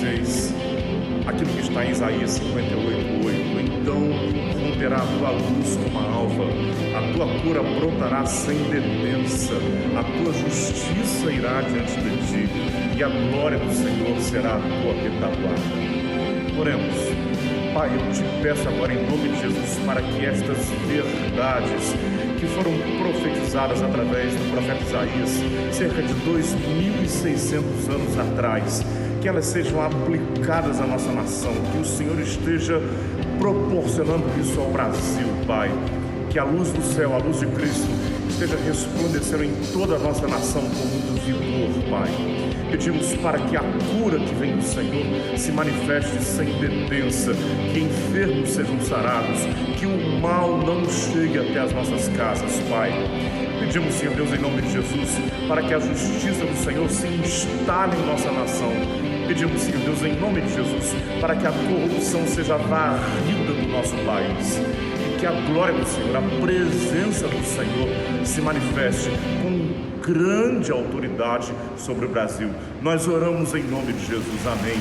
16, aquilo que está em Isaías 58:8. Então romperá a tua luz como a alva, a tua cura brotará sem detença, a tua justiça irá diante de ti, e a glória do Senhor será a tua retaguarda. Oremos. Pai, eu te peço agora em nome de Jesus para que estas verdades que foram profetizadas através do profeta Isaías, cerca de 2.600 anos atrás, que elas sejam aplicadas à nossa nação, que o Senhor esteja proporcionando isso ao Brasil, Pai. Que a luz do céu, a luz de Cristo, esteja resplandecendo em toda a nossa nação com muito vigor, Pai. Pedimos para que a cura que vem do Senhor se manifeste sem detença, que enfermos sejam sarados, que o mal não chegue até as nossas casas, Pai. Pedimos, Senhor Deus, em nome de Jesus, para que a justiça do Senhor se instale em nossa nação. Pedimos, Senhor Deus, em nome de Jesus, para que a corrupção seja varrida do nosso país. Que a glória do Senhor, a presença do Senhor se manifeste com grande autoridade sobre o Brasil. Nós oramos em nome de Jesus. Amém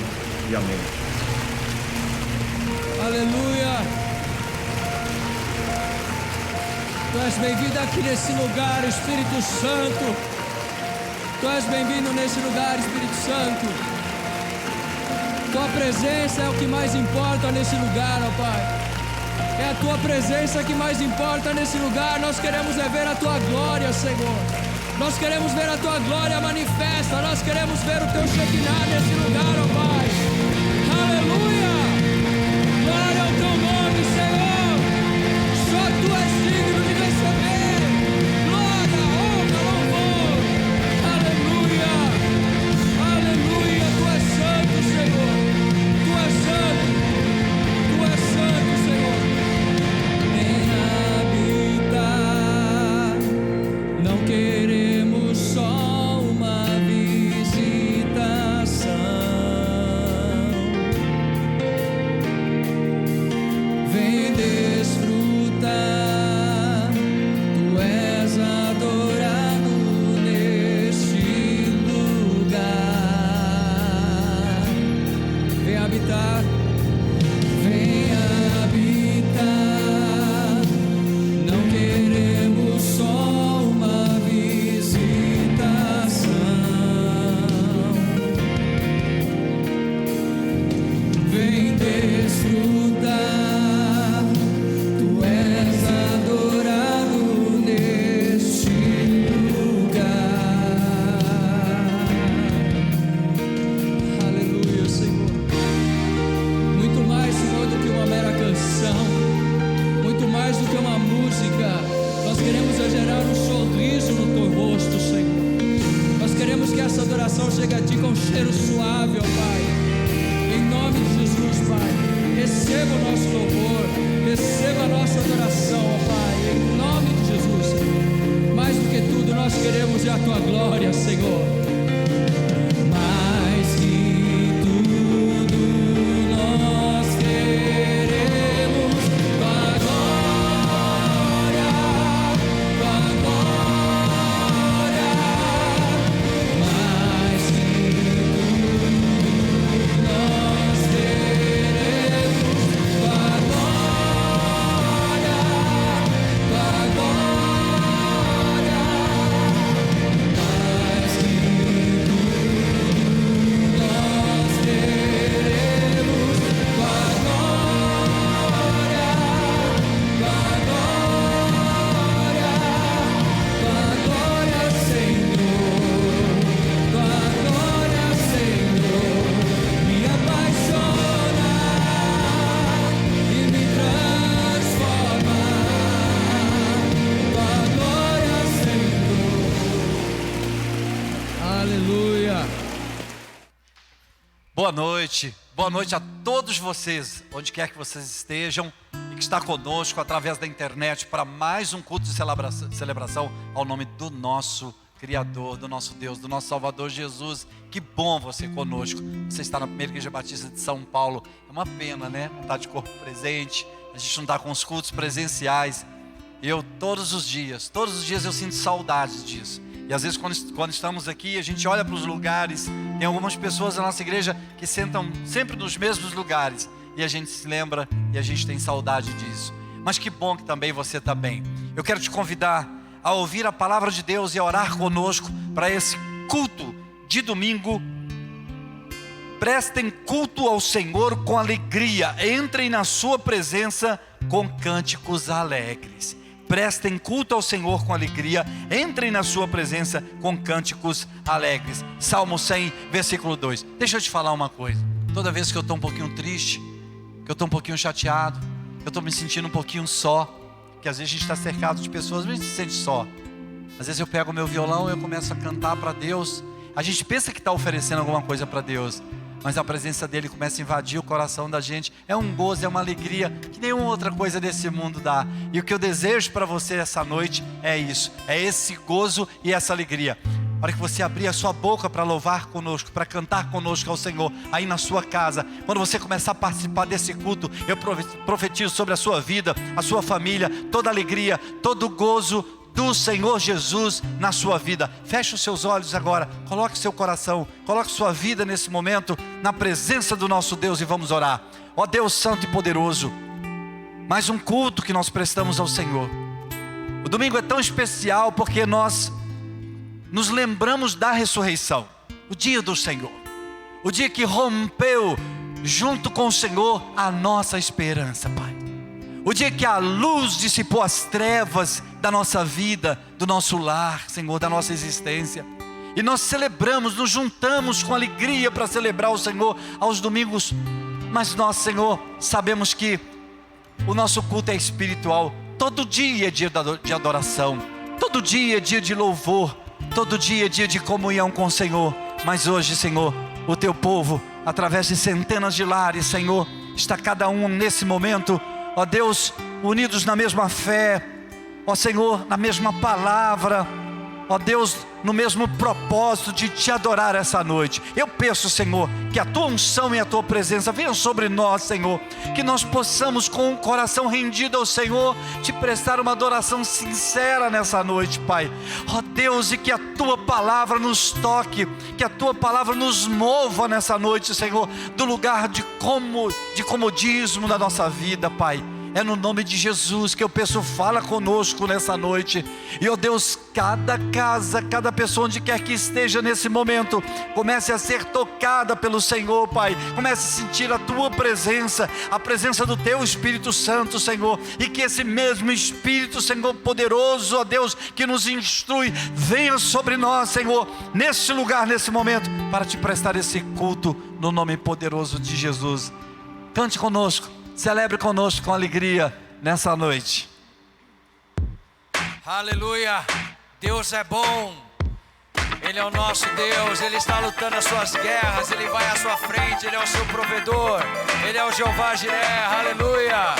e amém. Aleluia. Tu és bem-vindo aqui nesse lugar, Espírito Santo. Tu és bem-vindo nesse lugar, Espírito Santo. Tua presença é o que mais importa nesse lugar, ó Pai. É a Tua presença que mais importa nesse lugar. Nós queremos ver a Tua glória, Senhor. Nós queremos ver a Tua glória manifesta. Nós queremos ver o Teu Shekinah nesse lugar, ó Pai. Aleluia! Glória ao Teu nome, Senhor. Só Tu és digno de receber glória, honra, louvor. Aleluia! Aleluia! Tu és santo, Senhor. Tu és santo. Tu és santo, Senhor. Não queremos só uma visitação. Vem desfrutar. Tu és adorado neste lugar. Vem habitar. Vem habitar. Não queremos só uma visitação. Vem desfrutar. Tu és adorado neste lugar. Aleluia, Senhor. Muito mais, Senhor, do que uma mera canção, muito mais do que uma música. Nós queremos gerar um sorriso no Teu rosto, Senhor. Nós queremos que essa adoração chegue a Ti com um cheiro suave, ó Pai. Em nome de Jesus, Pai, receba o nosso louvor, receba a nossa adoração, ó Pai. Em nome de Jesus. Mais do que tudo, nós queremos a Tua glória, Senhor. Mais que tudo, nós queremos Tua glória, Tua glória. Mais que tudo, nós queremos Tua glória, Tua glória. Mais que Boa noite a todos vocês, onde quer que vocês estejam e que está conosco através da internet para mais um culto de celebração ao nome do nosso Criador, do nosso Deus, do nosso Salvador Jesus. Que bom você conosco. Você está na primeira Igreja Batista de São Paulo. É uma pena, né? Não está de corpo presente, a gente não está com os cultos presenciais. Eu todos os dias eu sinto saudades disso. E às vezes quando estamos aqui, a gente olha para os lugares. Tem algumas pessoas da nossa igreja que sentam sempre nos mesmos lugares, e a gente se lembra e a gente tem saudade disso. Mas que bom que também você está bem. Eu quero te convidar a ouvir a palavra de Deus e a orar conosco para esse culto de domingo. Prestem culto ao Senhor com alegria. Entrem na sua presença com cânticos alegres. Prestem culto ao Senhor com alegria. Entrem na sua presença com cânticos alegres. Salmo 100, versículo 2. Deixa eu te falar uma coisa. Toda vez que eu estou um pouquinho triste, que eu estou um pouquinho chateado, que eu estou me sentindo um pouquinho só, que às vezes a gente está cercado de pessoas, mas a gente se sente só. Às vezes eu pego o meu violão e eu começo a cantar para Deus. A gente pensa que está oferecendo alguma coisa para Deus, mas a presença dele começa a invadir o coração da gente. É um gozo, é uma alegria que nenhuma outra coisa desse mundo dá. E o que eu desejo para você essa noite é isso, é esse gozo e essa alegria. Para que você abrir a sua boca para louvar conosco, para cantar conosco ao Senhor, aí na sua casa. Quando você começar a participar desse culto, eu profetizo sobre a sua vida, a sua família, toda alegria, todo gozo do Senhor Jesus na sua vida. Feche os seus olhos agora, coloque seu coração, coloque sua vida nesse momento na presença do nosso Deus e vamos orar. Ó Deus santo e poderoso, mais um culto que nós prestamos ao Senhor. O domingo é tão especial porque nós nos lembramos da ressurreição, o dia do Senhor, o dia que rompeu junto com o Senhor a nossa esperança, Pai. O dia que a luz dissipou as trevas da nossa vida, do nosso lar, Senhor, da nossa existência. E nós celebramos, nos juntamos com alegria para celebrar o Senhor aos domingos. Mas nós, Senhor, sabemos que o nosso culto é espiritual. Todo dia é dia de adoração, todo dia é dia de louvor, todo dia é dia de comunhão com o Senhor. Mas hoje, Senhor, o teu povo, através de centenas de lares, Senhor, está cada um nesse momento, ó Deus, unidos na mesma fé, ó Senhor, na mesma palavra, ó Deus, no mesmo propósito de te adorar essa noite. Eu peço, Senhor, que a tua unção e a tua presença venham sobre nós, Senhor, que nós possamos com o coração rendido ao Senhor, te prestar uma adoração sincera nessa noite, Pai. Ó Deus, e que a tua palavra nos toque, que a tua palavra nos mova nessa noite, Senhor, do lugar de comodismo da nossa vida, Pai. É no nome de Jesus que eu peço, fala conosco nessa noite. E ó Deus, cada casa, cada pessoa onde quer que esteja nesse momento, comece a ser tocada pelo Senhor, Pai. Comece a sentir a tua presença, a presença do teu Espírito Santo, Senhor. E que esse mesmo Espírito, Senhor, poderoso, ó Deus, que nos instrui, venha sobre nós, Senhor, nesse lugar, nesse momento, para te prestar esse culto no nome poderoso de Jesus. Cante conosco. Celebre conosco com alegria nessa noite. Aleluia, Deus é bom, Ele é o nosso Deus, Ele está lutando as suas guerras, Ele vai à sua frente, Ele é o seu provedor, Ele é o Jeová Jiré, aleluia.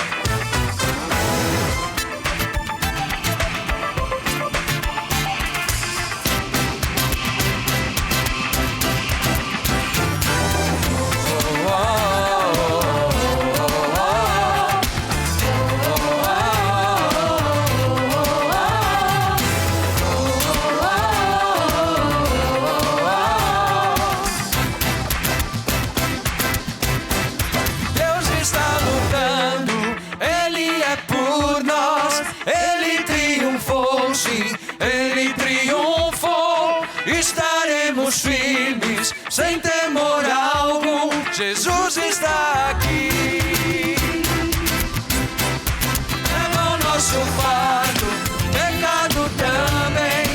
Firmes, sem temor algum, Jesus está aqui. Leva o nosso fardo, pecado também.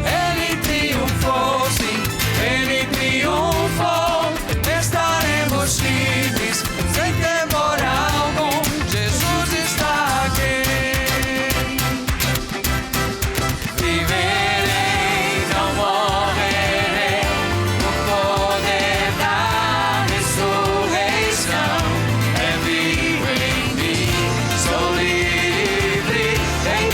Ele triunfou, sim, Ele triunfou. Estaremos firmes, sem temor algum, Jesus está aqui. Viverei, não morrerei, o poder da ressurreição é vivo em mim. Sou livre em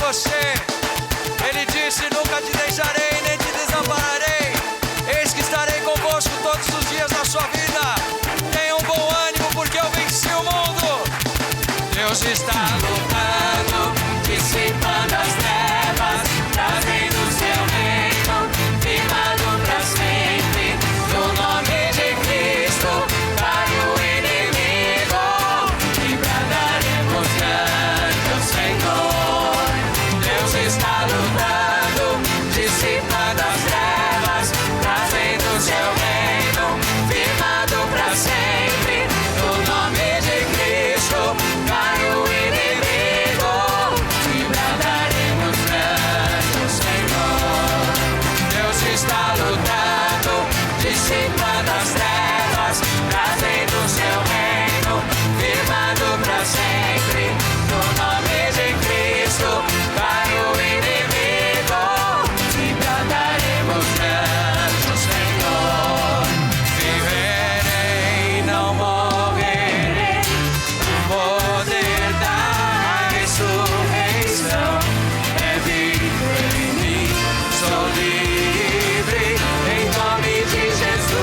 você. Ele disse: nunca te deixarei, nem te desampararei. Eis que estarei convosco todos os dias da sua vida. Tenha um bom ânimo, porque eu venci o mundo. Deus está lutando, dissipando as trevas, trazendo o seu reino, firmado para sempre. No nome de Cristo, cai o inimigo, e bradaremos grande ao Senhor. Deus está lutando, dissipando as trevas, trazendo o seu reino, firmado para sempre. No nome de Cristo, cai o inimigo, e bradaremos grande ao Senhor. Deus está lutando, dissipando as trevas, trazendo o seu reino, firmado para sempre. No nome de Cristo, cai o inimigo, e bradaremos grande ao Senhor. Viverei, não morrerei, o poder da ressurreição é vivo em mim. Sou livre em nome de Jesus.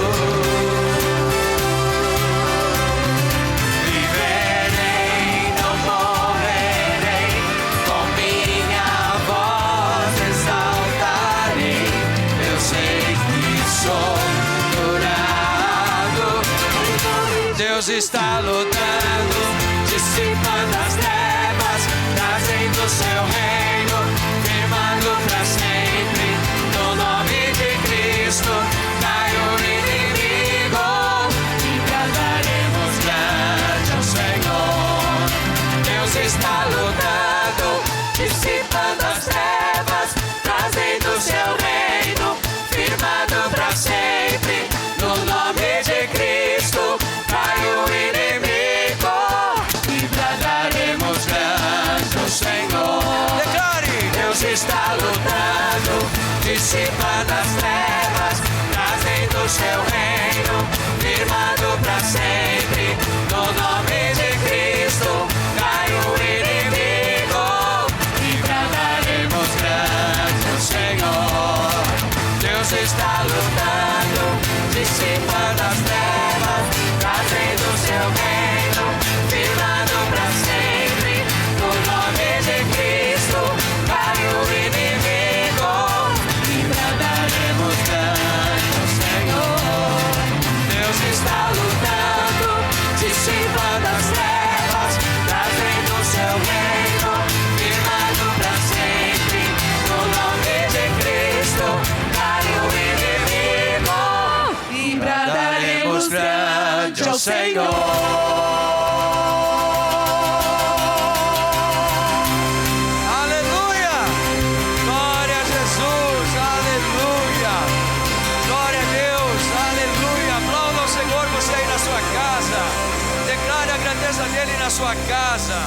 Viverei, não morrerei, com minha voz exaltarei. Eu sei que sou curado. Deus está lutando, dissipando as trevas, trazendo o seu reino, firmando para sempre. No nome de Cristo, cai o inimigo, e bradaremos grande ao Senhor. Deus está lutando, dissipando as trevas, trazendo o seu reino, firmado para sempre. No nome de Cristo, cai o inimigo, e bradaremos grande ao Senhor. Declare! Deus está lutando, dissipando as trevas, trazendo o seu reino, firmado para sempre. No nome de Cristo, cai o inimigo, e bradaremos grande ao Senhor. Deus está lutando, dissipando as trevas, trazendo o seu reino, firmado para sempre. No nome de Cristo, cai o inimigo, e bradaremos grande ao Senhor. Deus está lutando, dissipando as trevas, trazendo o seu reino, firmado para sempre. No nome de Cristo, cai o inimigo, e bradaremos grande ao Senhor. Aleluia! Glória a Jesus, aleluia! Glória a Deus, aleluia! Aplauda ao Senhor você aí na sua casa. Declare a grandeza dele na sua casa.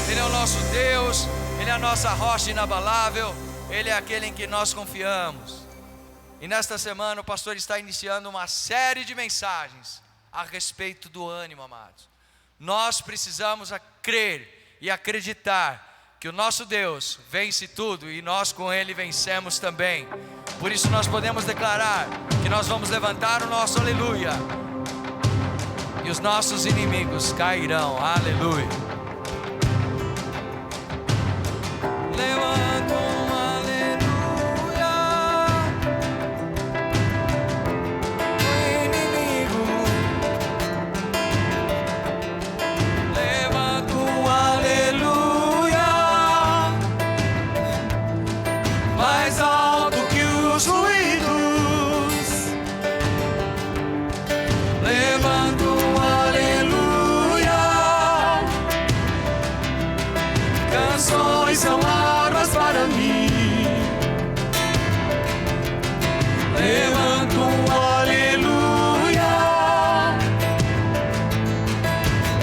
Ele é o nosso Deus, ele é a nossa rocha inabalável, ele é aquele em que nós confiamos. E nesta semana o pastor está iniciando uma série de mensagens a respeito do ânimo, amados. Nós precisamos crer e acreditar que o nosso Deus vence tudo e nós com Ele vencemos também. Por isso nós podemos declarar que nós vamos levantar o nosso aleluia e os nossos inimigos cairão, aleluia. Levanta um aleluia, o inimigo. Levanta um aleluia, mais alto que os ruídos. Levanta um aleluia, canções são armas para mim. Levanto um aleluia,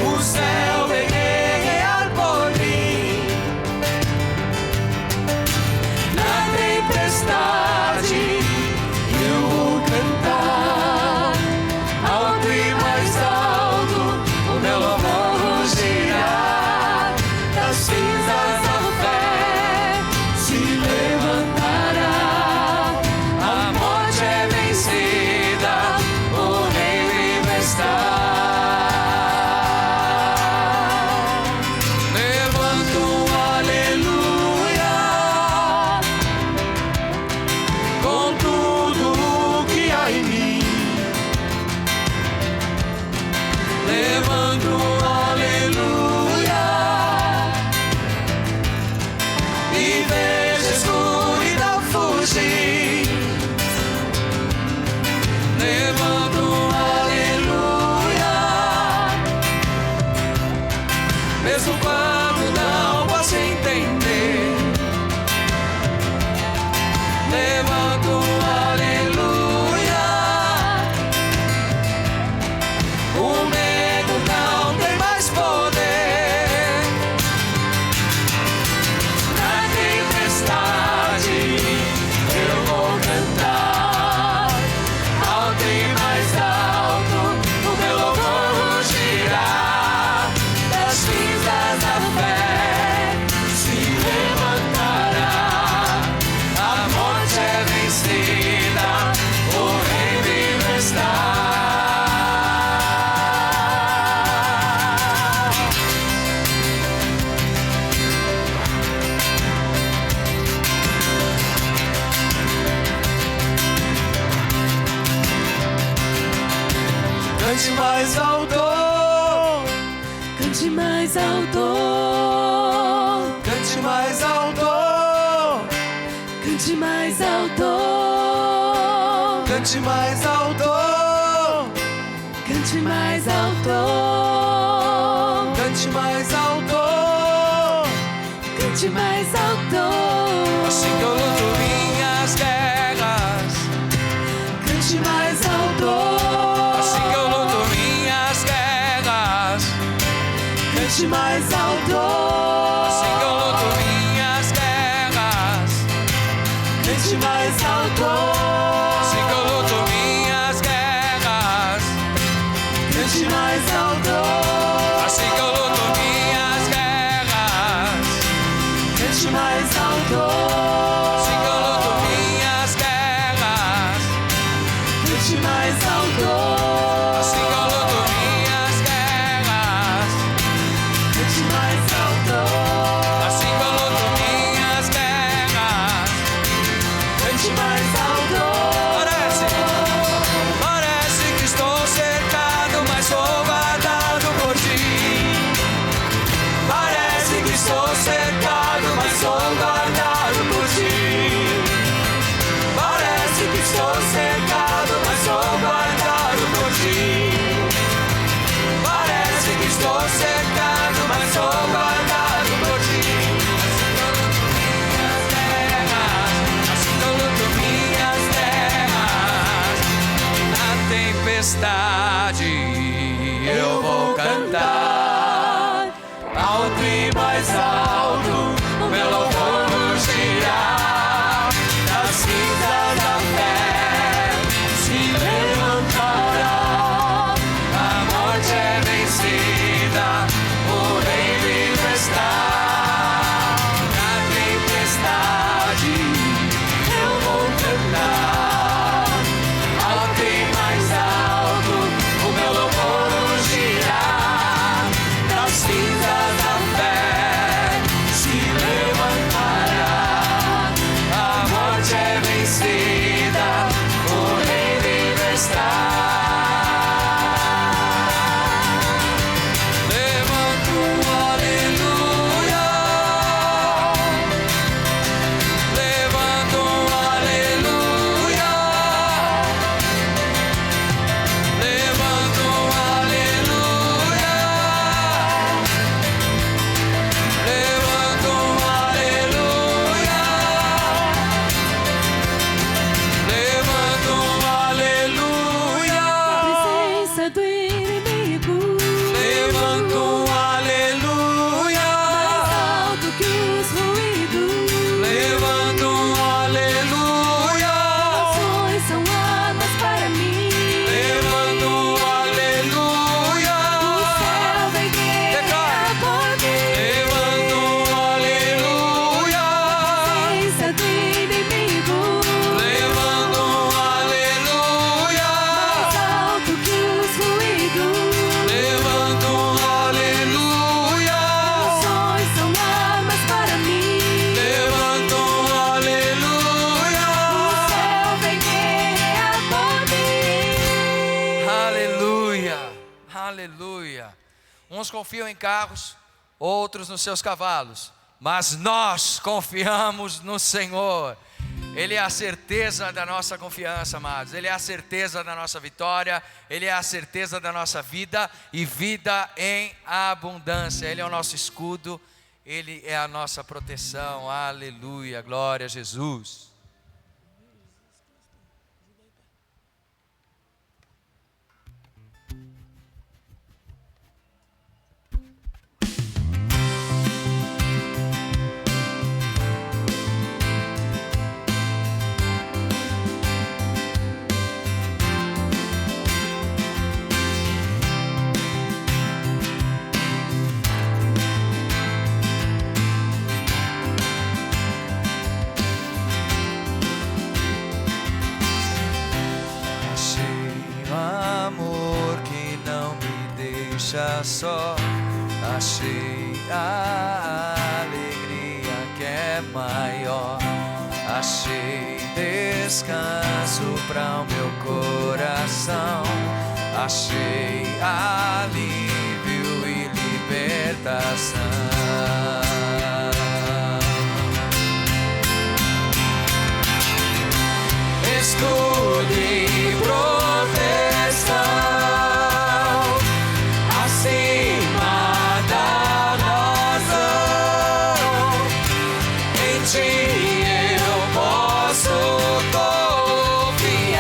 o céu vem guerrear por mim. Na tempestade assim. Levanto um aleluia, mesmo quando não posso entender. Levanto um aleluia, o medo não tem mais poder. Na tempestade eu vou cantar, alto e mais alto o meu louvor rugirá. Das cinzas a fé se levantará, a morte é vencida, o rei vivo está. Cante mais alto, Cante mais alto, cante mais alto, cante mais alto, cante mais alto, cante mais alto, cante mais alto. cante mais alto. Assim que eu luto minhas guerras, Cante mais alto, assim que eu luto minhas guerras, cante mais alto, assim que eu luto minhas guerras, cante mais alto, assim que eu luto minhas guerras, cante mais alto, assim que eu luto minhas guerras, cante mais alto, assim que eu luto minhas guerras, cante mais alto, assim que eu luto minhas guerras, cante mais alto, assim que eu luto minhas guerras. cante mais alto. Parece que estou cercado, mas sou guardado por ti. Parece que estou cercado, mas sou guardado por ti. Parece que estou cercado, mas sou guardado por ti. Parece que estou cercado, mas sou guardado por ti. Assim que eu luto minhas guerras, na tempestade eu vou cantar, alto e mais alto o meu louvor rugirá. Das cinzas da fé se levantará, a morte é vencida, o rei vivo está. Na tempestade eu vou cantar, alto e mais alto o meu louvor rugirá. Das cinzas da fé se levantará, a morte é vencida, o rei vivo está. Levanto um aleluia, levanto um aleluia, levanto um aleluia, levanto um aleluia, levanto um aleluia, Presença do inimigo, levanto um aleluia, mais alto que os ruídos. levanto um aleluia, Canções são armas para mim. levanto um aleluia, O céu vai guerrear por mim. levanto um aleluia, Presença do inimigo, levanto um aleluia, mais alto que os ruídos. levanto um aleluia, Canções são armas para mim. levanto um aleluia. O céu vai guerrear por mim. Aleluia, aleluia. Uns confiam em carros, outros nos seus cavalos, mas nós confiamos no Senhor. Ele é a certeza da nossa confiança, amados. Ele é a certeza da nossa vitória. Ele é a certeza da nossa vida e vida em abundância. Ele é o nosso escudo. Ele é a nossa proteção. Aleluia, glória a Jesus. Só achei a alegria que é maior, achei descanso para o meu coração, achei alívio e libertação. Escudo e proteção acima da razão, em ti eu posso confiar.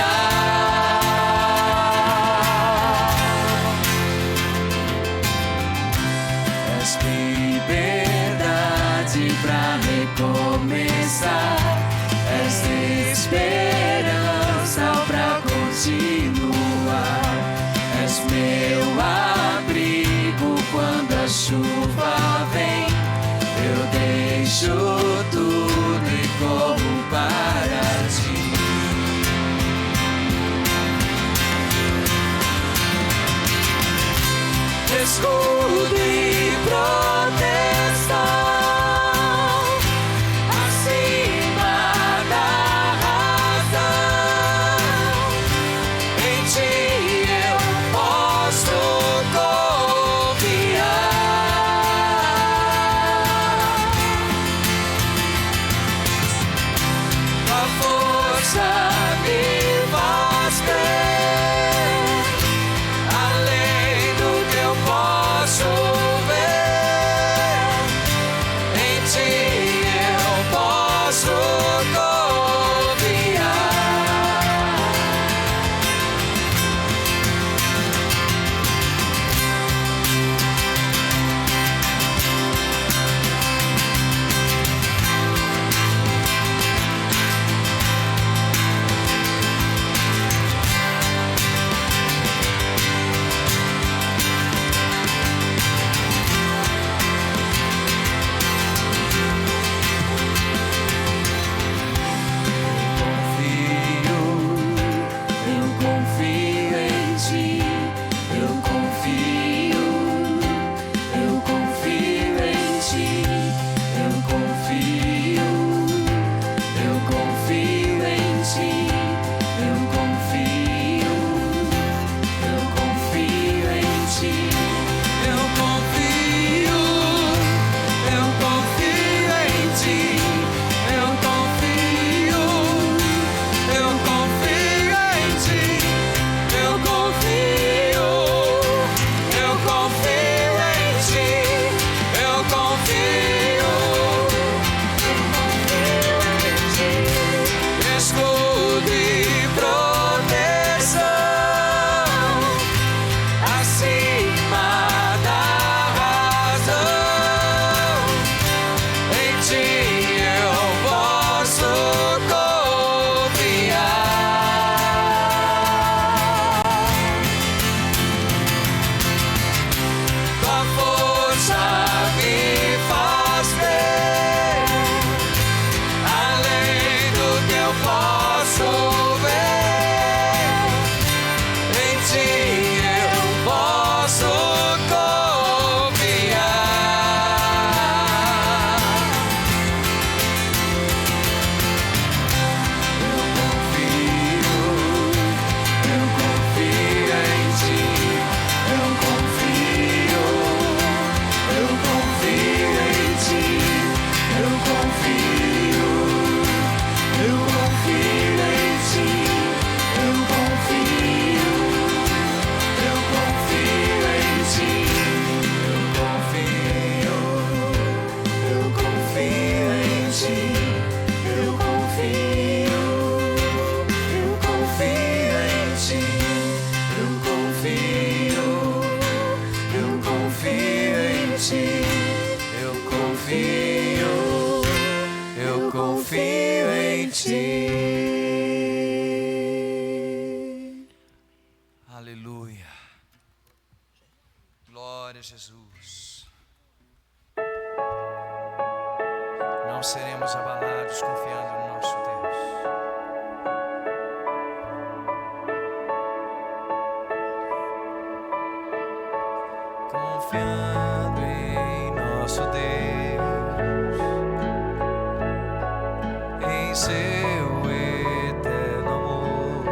És liberdade pra recomeçar, és esperança pra continuar, és meu abrigo quando a chuva vem. Eu deixo tudo e corro para ti. Escudo e proteção acima da razão, em ti eu posso confiar. A força me faz crer, além do que eu posso ver, em ti eu posso confiar. confio em ti. Aleluia. Glória a Jesus. Não seremos abalados confiando no nosso Deus. Confiando em nosso Deus, em seu eterno amor,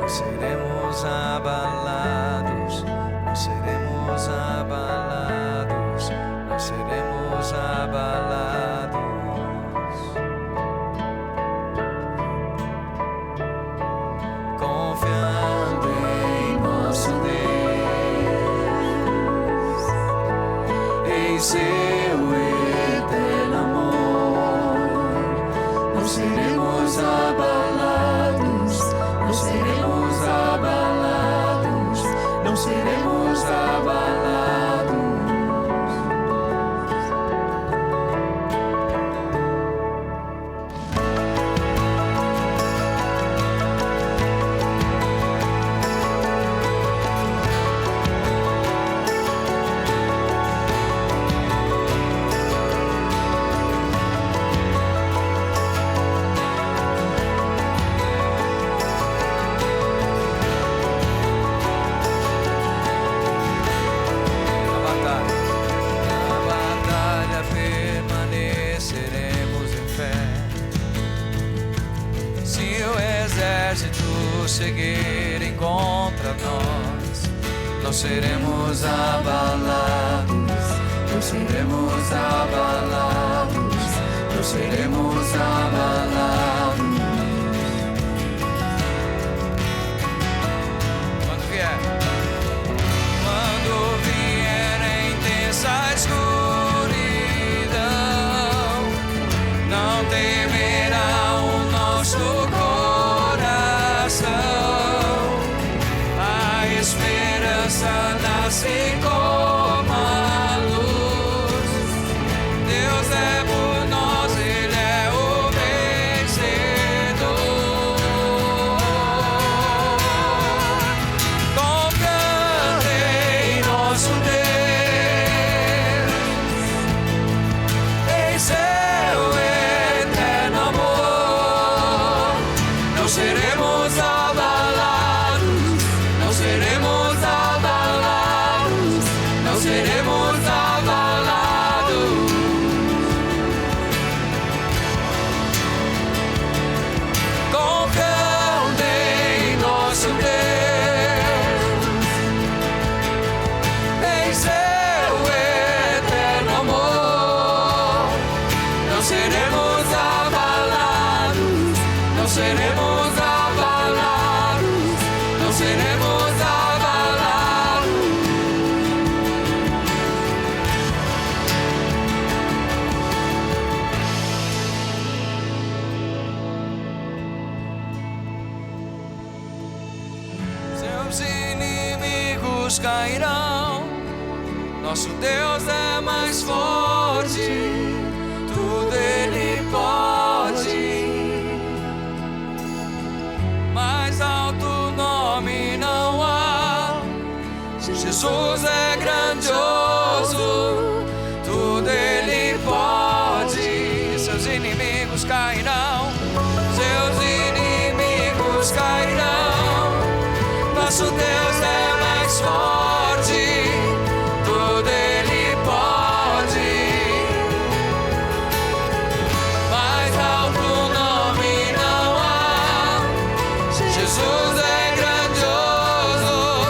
não seremos abalados, não seremos abalados, não seremos abalados. Confiando em nosso Deus, em seu eterno amor, não seremos abalados, não seremos abalados, não seremos abalados. Seguirem contra nós, não seremos abalados, não seremos abalados, não seremos abalados. Quando vier a intensa escuridão, não temerá o nosso a esperança nasce como a luz. Deus é por nós, Ele é o vencedor. Confiando em nosso Deus, em seu eterno amor, não seremos abalados, não seremos abalados, não seremos abalados. Confiando em nosso Deus, em seu eterno amor, não seremos abalados, não seremos abalados, não seremos abalados. Seus inimigos cairão, nosso Deus é mais forte, tudo Ele pode. Mais alto nome não há, Jesus é grandioso, tudo Ele pode. Seus inimigos cairão, seus inimigos cairão, nosso Deus é mais forte, tudo Ele pode. Mais alto nome não há, Jesus é grandioso,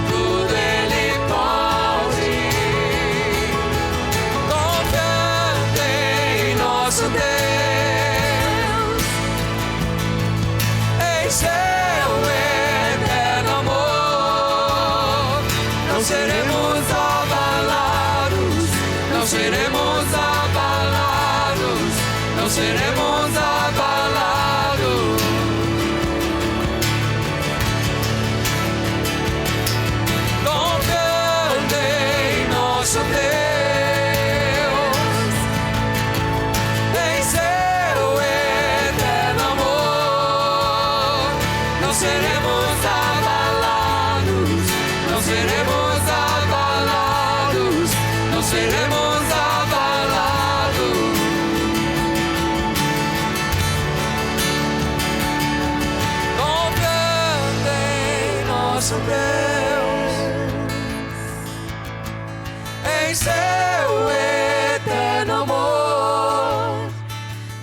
tudo Ele pode. Confiando em nosso Deus, em seu eterno amor, não seremos abalados, não seremos abalados, não seremos abalados. Confiando em nosso Deus, em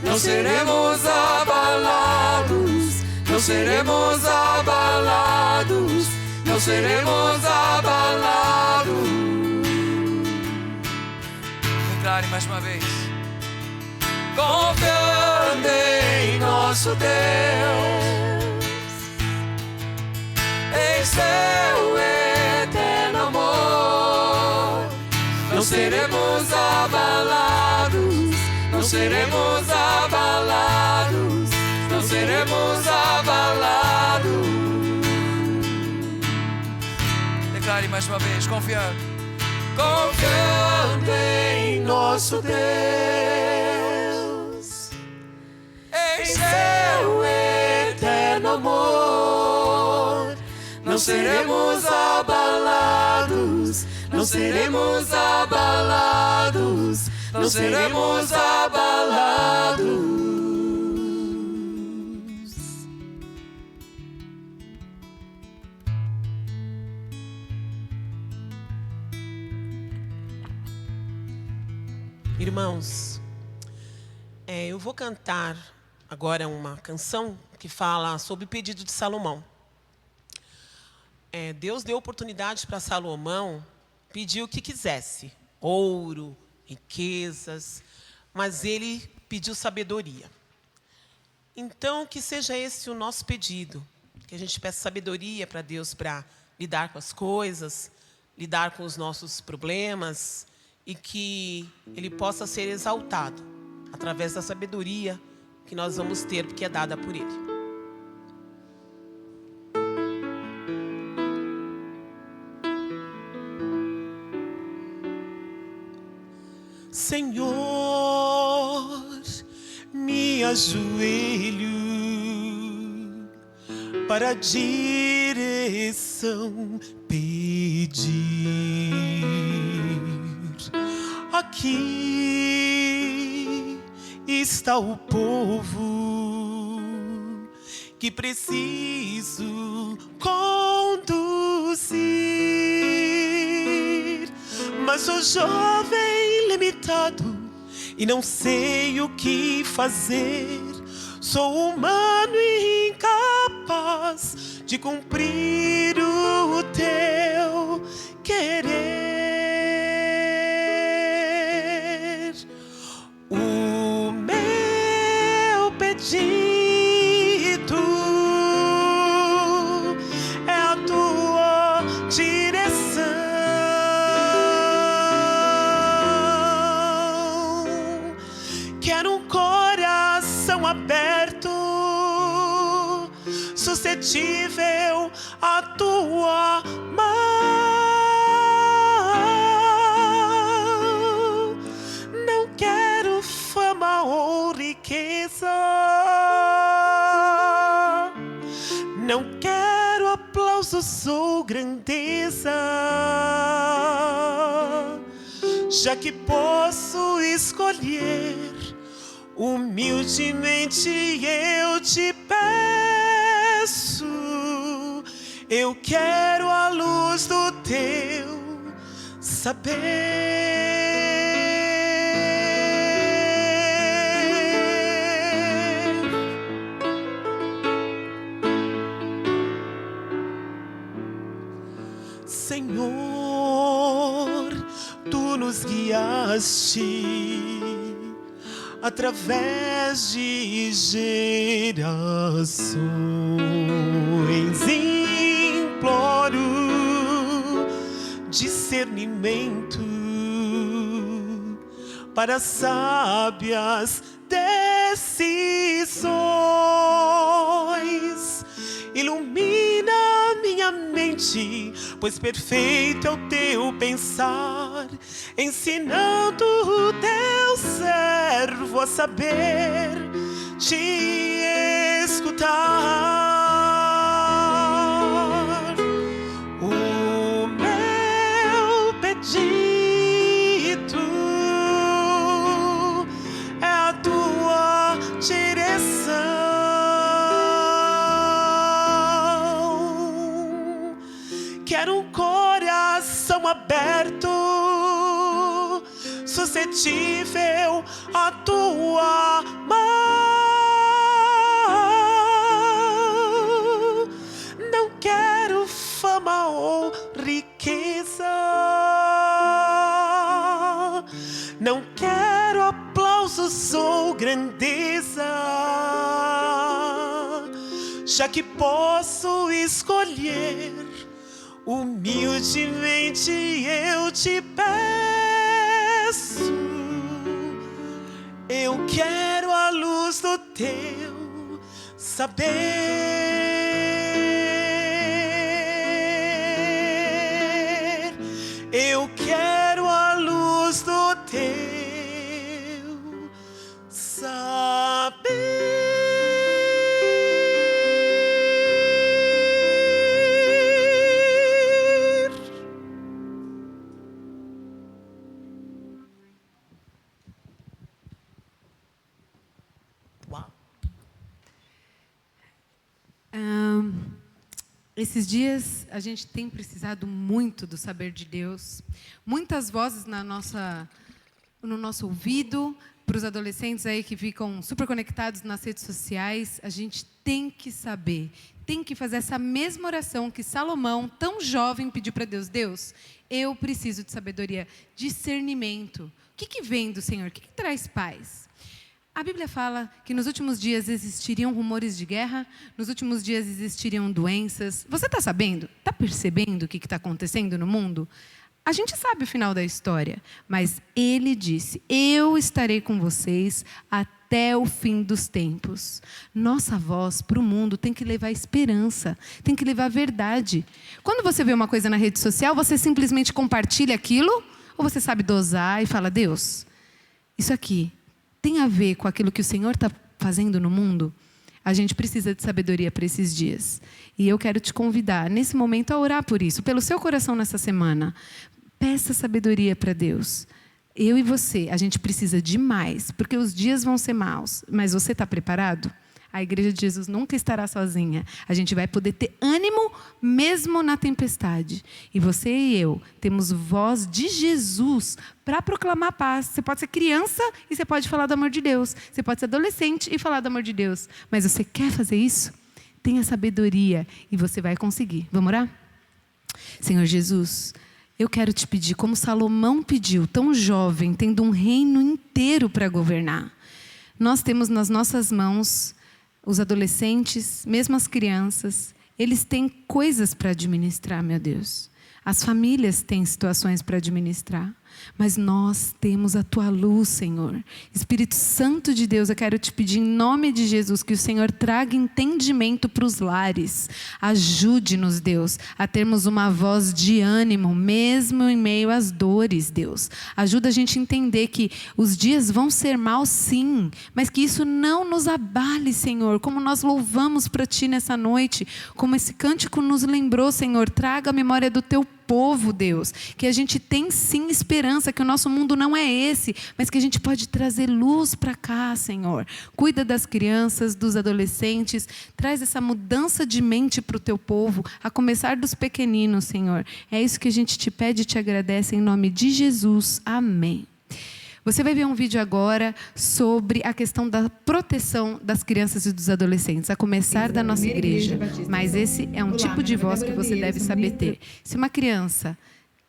não seremos abalados, não seremos abalados, não seremos abalados. Declare mais uma vez. Confiando em nosso Deus, em seu eterno amor, não seremos abalados, não seremos abalados, não seremos abalados. Declare mais uma vez, confiando em nosso Deus, em seu eterno amor, não seremos abalados, não seremos abalados, não seremos abalados. Irmãos, eu vou cantar agora uma canção que fala sobre o pedido de Salomão. Deus deu oportunidade para Salomão pedir o que quisesse, ouro, riquezas, mas ele pediu sabedoria. Então, que seja esse o nosso pedido, que a gente peça sabedoria para Deus para lidar com as coisas, lidar com os nossos problemas, e que Ele possa ser exaltado através da sabedoria que nós vamos ter, porque é dada por Ele. Senhor, me ajoelho para a direção pedir. Aqui está o povo que preciso conduzir, mas sou jovem, limitado e não sei o que fazer. Sou humano e incapaz de cumprir o teu querer. O meu pedido é a tua direção. Quero um coração aberto, suscetível à tua mão. Não quero fama ou riqueza, não quero aplausos ou grandeza, já que posso escolher, humildemente eu te peço. Eu quero a luz do teu saber. Senhor, tu nos guiaste através de gerações. Imploro discernimento para sábias decisões. Ilumina minha mente, pois perfeito é o teu pensar, ensinando o teu servo a saber te escutar. O meu pedido é a tua direção. Quero um coração aberto, suscetível à tua mão. Não quero fama ou riqueza, não quero aplausos ou grandeza, já que posso escolher, humildemente eu te peço. Eu quero a luz do teu saber. Eu quero a luz do teu saber. Esses dias a gente tem precisado muito do saber de Deus. Muitas vozes no nosso ouvido, para os adolescentes aí que ficam super conectados nas redes sociais. A gente tem que saber, tem que fazer essa mesma oração que Salomão, tão jovem, pediu para Deus. Deus, eu preciso de sabedoria, discernimento. O que vem do Senhor? O que traz paz? A Bíblia fala que nos últimos dias existiriam rumores de guerra, nos últimos dias existiriam doenças. Você está sabendo? Está percebendo o que está acontecendo no mundo? A gente sabe o final da história, mas Ele disse, eu estarei com vocês até o fim dos tempos. Nossa voz para o mundo tem que levar esperança, tem que levar verdade. Quando você vê uma coisa na rede social, você simplesmente compartilha aquilo, ou você sabe dosar e fala, Deus, isso aqui tem a ver com aquilo que o Senhor está fazendo no mundo? A gente precisa de sabedoria para esses dias. E eu quero te convidar, nesse momento, a orar por isso, pelo seu coração nessa semana. Peça sabedoria para Deus. Eu e você, a gente precisa de mais, porque os dias vão ser maus. Mas você está preparado? A Igreja de Jesus nunca estará sozinha. A gente vai poder ter ânimo mesmo na tempestade. E você e eu temos voz de Jesus para proclamar paz. Você pode ser criança e você pode falar do amor de Deus. Você pode ser adolescente e falar do amor de Deus. Mas você quer fazer isso? Tenha sabedoria e você vai conseguir. Vamos orar? Senhor Jesus, eu quero te pedir, como Salomão pediu, tão jovem, tendo um reino inteiro para governar. Nós temos nas nossas mãos os adolescentes, mesmo as crianças, eles têm coisas para administrar, meu Deus. As famílias têm situações para administrar. Mas nós temos a tua luz, Senhor. Espírito Santo de Deus, eu quero te pedir em nome de Jesus que o Senhor traga entendimento para os lares. Ajude-nos, Deus, a termos uma voz de ânimo, mesmo em meio às dores, Deus. Ajuda a gente a entender que os dias vão ser maus, sim, mas que isso não nos abale, Senhor. Como nós louvamos para ti nessa noite, como esse cântico nos lembrou, Senhor, traga a memória do teu povo, Deus, que a gente tem sim esperança, que o nosso mundo não é esse, mas que a gente pode trazer luz para cá, Senhor. Cuida das crianças, dos adolescentes, traz essa mudança de mente para o teu povo, a começar dos pequeninos, Senhor. É isso que a gente te pede e te agradece em nome de Jesus. Amém. Você vai ver um vídeo agora sobre a questão da proteção das crianças e dos adolescentes, a começar da nossa igreja. Mas esse é um tipo de voz que você deve saber ter. Se uma criança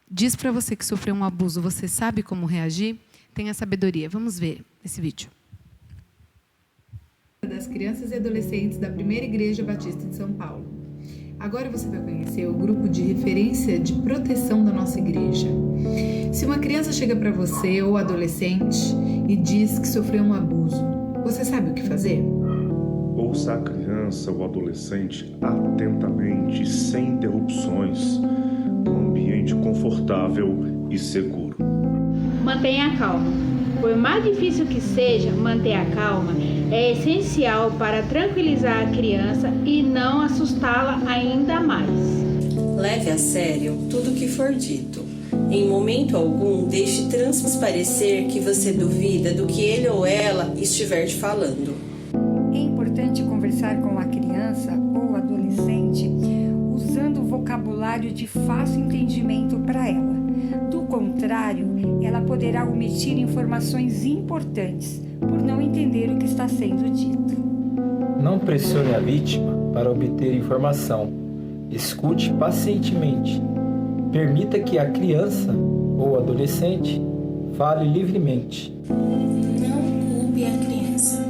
diz para você que sofreu um abuso, você sabe como reagir? Tenha sabedoria. Vamos ver esse vídeo. Das crianças e adolescentes da Primeira Igreja Batista de São Paulo. Agora você vai conhecer o grupo de referência de proteção da nossa igreja. Se uma criança chega para você ou adolescente e diz que sofreu um abuso, você sabe o que fazer? Ouça a criança ou adolescente atentamente, sem interrupções, num ambiente confortável e seguro. Mantenha a calma. Por mais difícil que seja, manter a calma é essencial para tranquilizar a criança e não assustá-la ainda mais. Leve a sério tudo o que for dito. Em momento algum, deixe transparecer que você duvida do que ele ou ela estiver te falando. É importante conversar com a criança ou adolescente usando vocabulário de fácil entendimento para ela. Do contrário, ela poderá omitir informações importantes por não entender o que está sendo dito. Não pressione a vítima para obter informação. Escute pacientemente. Permita que a criança ou adolescente fale livremente. Não culpe a criança.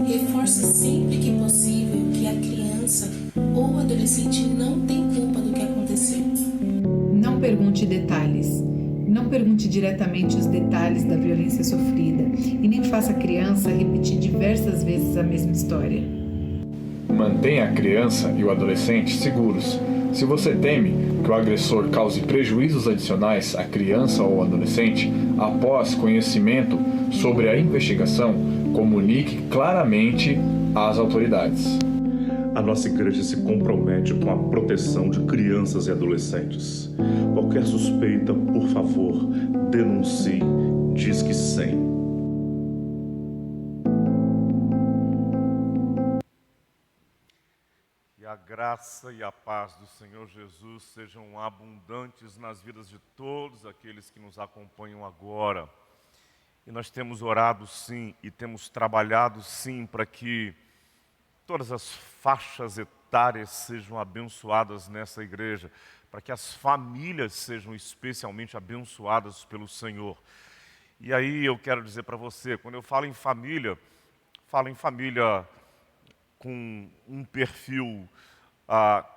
Reforce sempre que possível que a criança ou adolescente não tem culpa do que aconteceu. Não pergunte detalhes. Não pergunte diretamente os detalhes da violência sofrida e nem faça a criança repetir diversas vezes a mesma história. Mantenha a criança e o adolescente seguros. Se você teme que o agressor cause prejuízos adicionais à criança ou adolescente, após conhecimento sobre a investigação, comunique claramente às autoridades. A nossa igreja se compromete com a proteção de crianças e adolescentes. Qualquer suspeita, por favor, denuncie. Disque 100. Que a graça e a paz do Senhor Jesus sejam abundantes nas vidas de todos aqueles que nos acompanham agora. E nós temos orado sim e temos trabalhado sim para que todas as faixas etárias sejam abençoadas nessa igreja, para que as famílias sejam especialmente abençoadas pelo Senhor. E aí eu quero dizer para você, quando eu falo em família com um perfil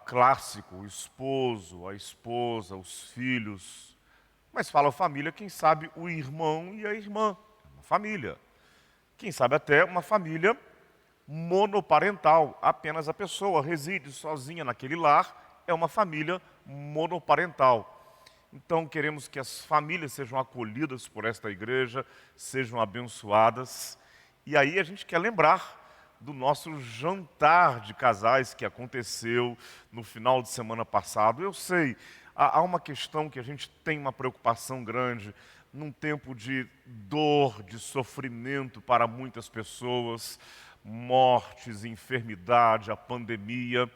clássico, o esposo, a esposa, os filhos, mas fala família, quem sabe o irmão e a irmã, uma família. Quem sabe até uma família monoparental, apenas a pessoa reside sozinha naquele lar, é uma família monoparental. Então queremos que as famílias sejam acolhidas por esta igreja, sejam abençoadas. E aí a gente quer lembrar do nosso jantar de casais que aconteceu no final de semana passado. Eu sei, há uma questão que a gente tem uma preocupação grande, num tempo de dor, de sofrimento para muitas pessoas, mortes, enfermidade, a pandemia,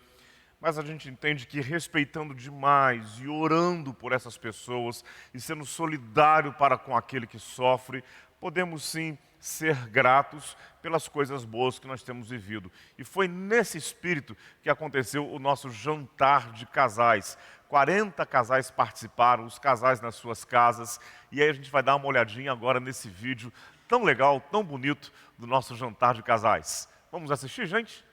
mas a gente entende que respeitando demais e orando por essas pessoas e sendo solidário para com aquele que sofre, podemos sim ser gratos pelas coisas boas que nós temos vivido. E foi nesse espírito que aconteceu o nosso jantar de casais. 40 casais participaram, os casais nas suas casas, e aí a gente vai dar uma olhadinha agora nesse vídeo tão legal, tão bonito, do nosso jantar de casais. Vamos assistir, gente?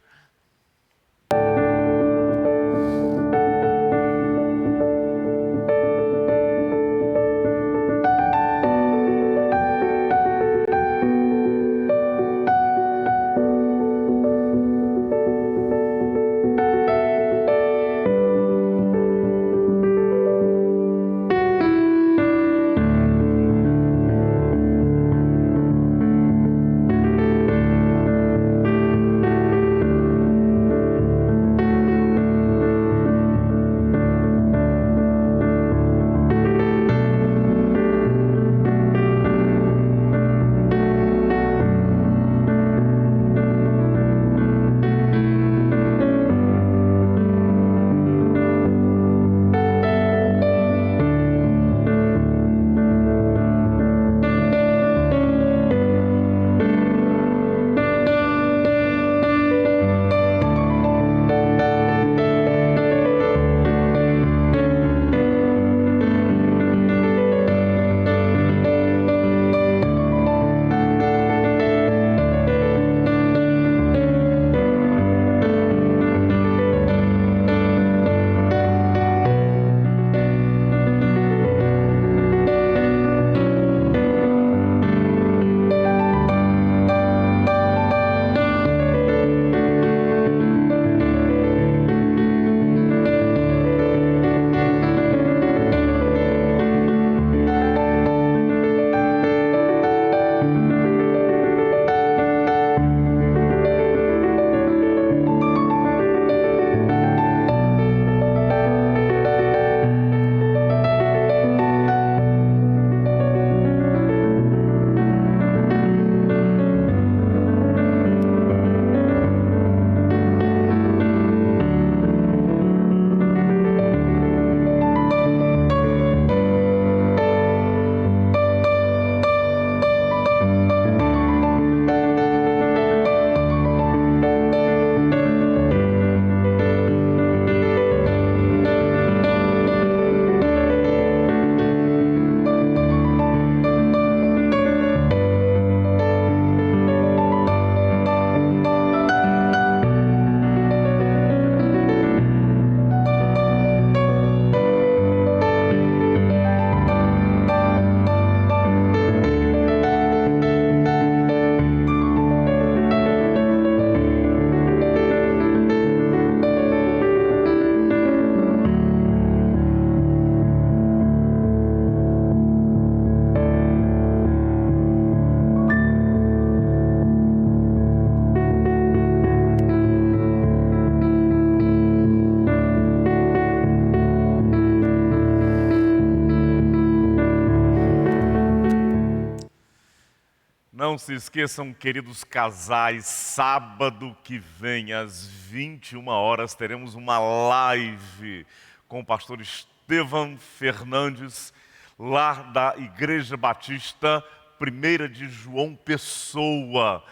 Não se esqueçam, queridos casais, sábado que vem, às 21 horas, teremos uma live com o pastor Estevam Fernandes, lá da Igreja Batista 1ª de João Pessoa,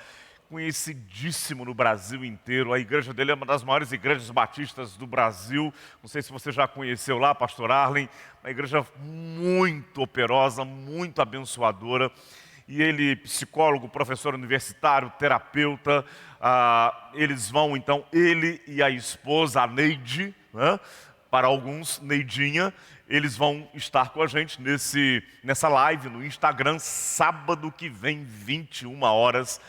conhecidíssimo no Brasil inteiro. A igreja dele é uma das maiores igrejas batistas do Brasil. Não sei se você já conheceu lá, pastor Arlen, uma igreja muito operosa, muito abençoadora. E ele, psicólogo, professor universitário, terapeuta, eles vão então, ele e a esposa, a Neide, né? Para alguns, Neidinha, eles vão estar com a gente nessa live no Instagram, sábado que vem, 21 horas.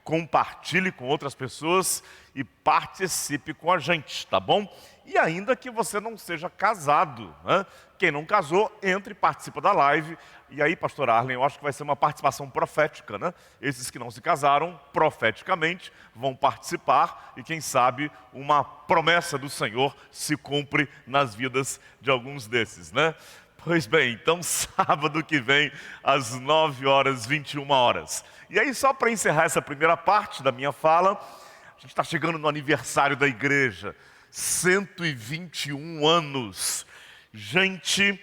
Compartilhe com outras pessoas e participe com a gente, tá bom? E ainda que você não seja casado, né? Quem não casou, entre e participa da live. E aí, pastor Arlen, eu acho que vai ser uma participação profética, né? Esses que não se casaram, profeticamente, vão participar. E quem sabe, uma promessa do Senhor se cumpre nas vidas de alguns desses, né? Pois bem, então sábado que vem, às 9 horas, 21 horas. E aí, só para encerrar essa primeira parte da minha fala, a gente está chegando no aniversário da igreja. 121 anos. Gente,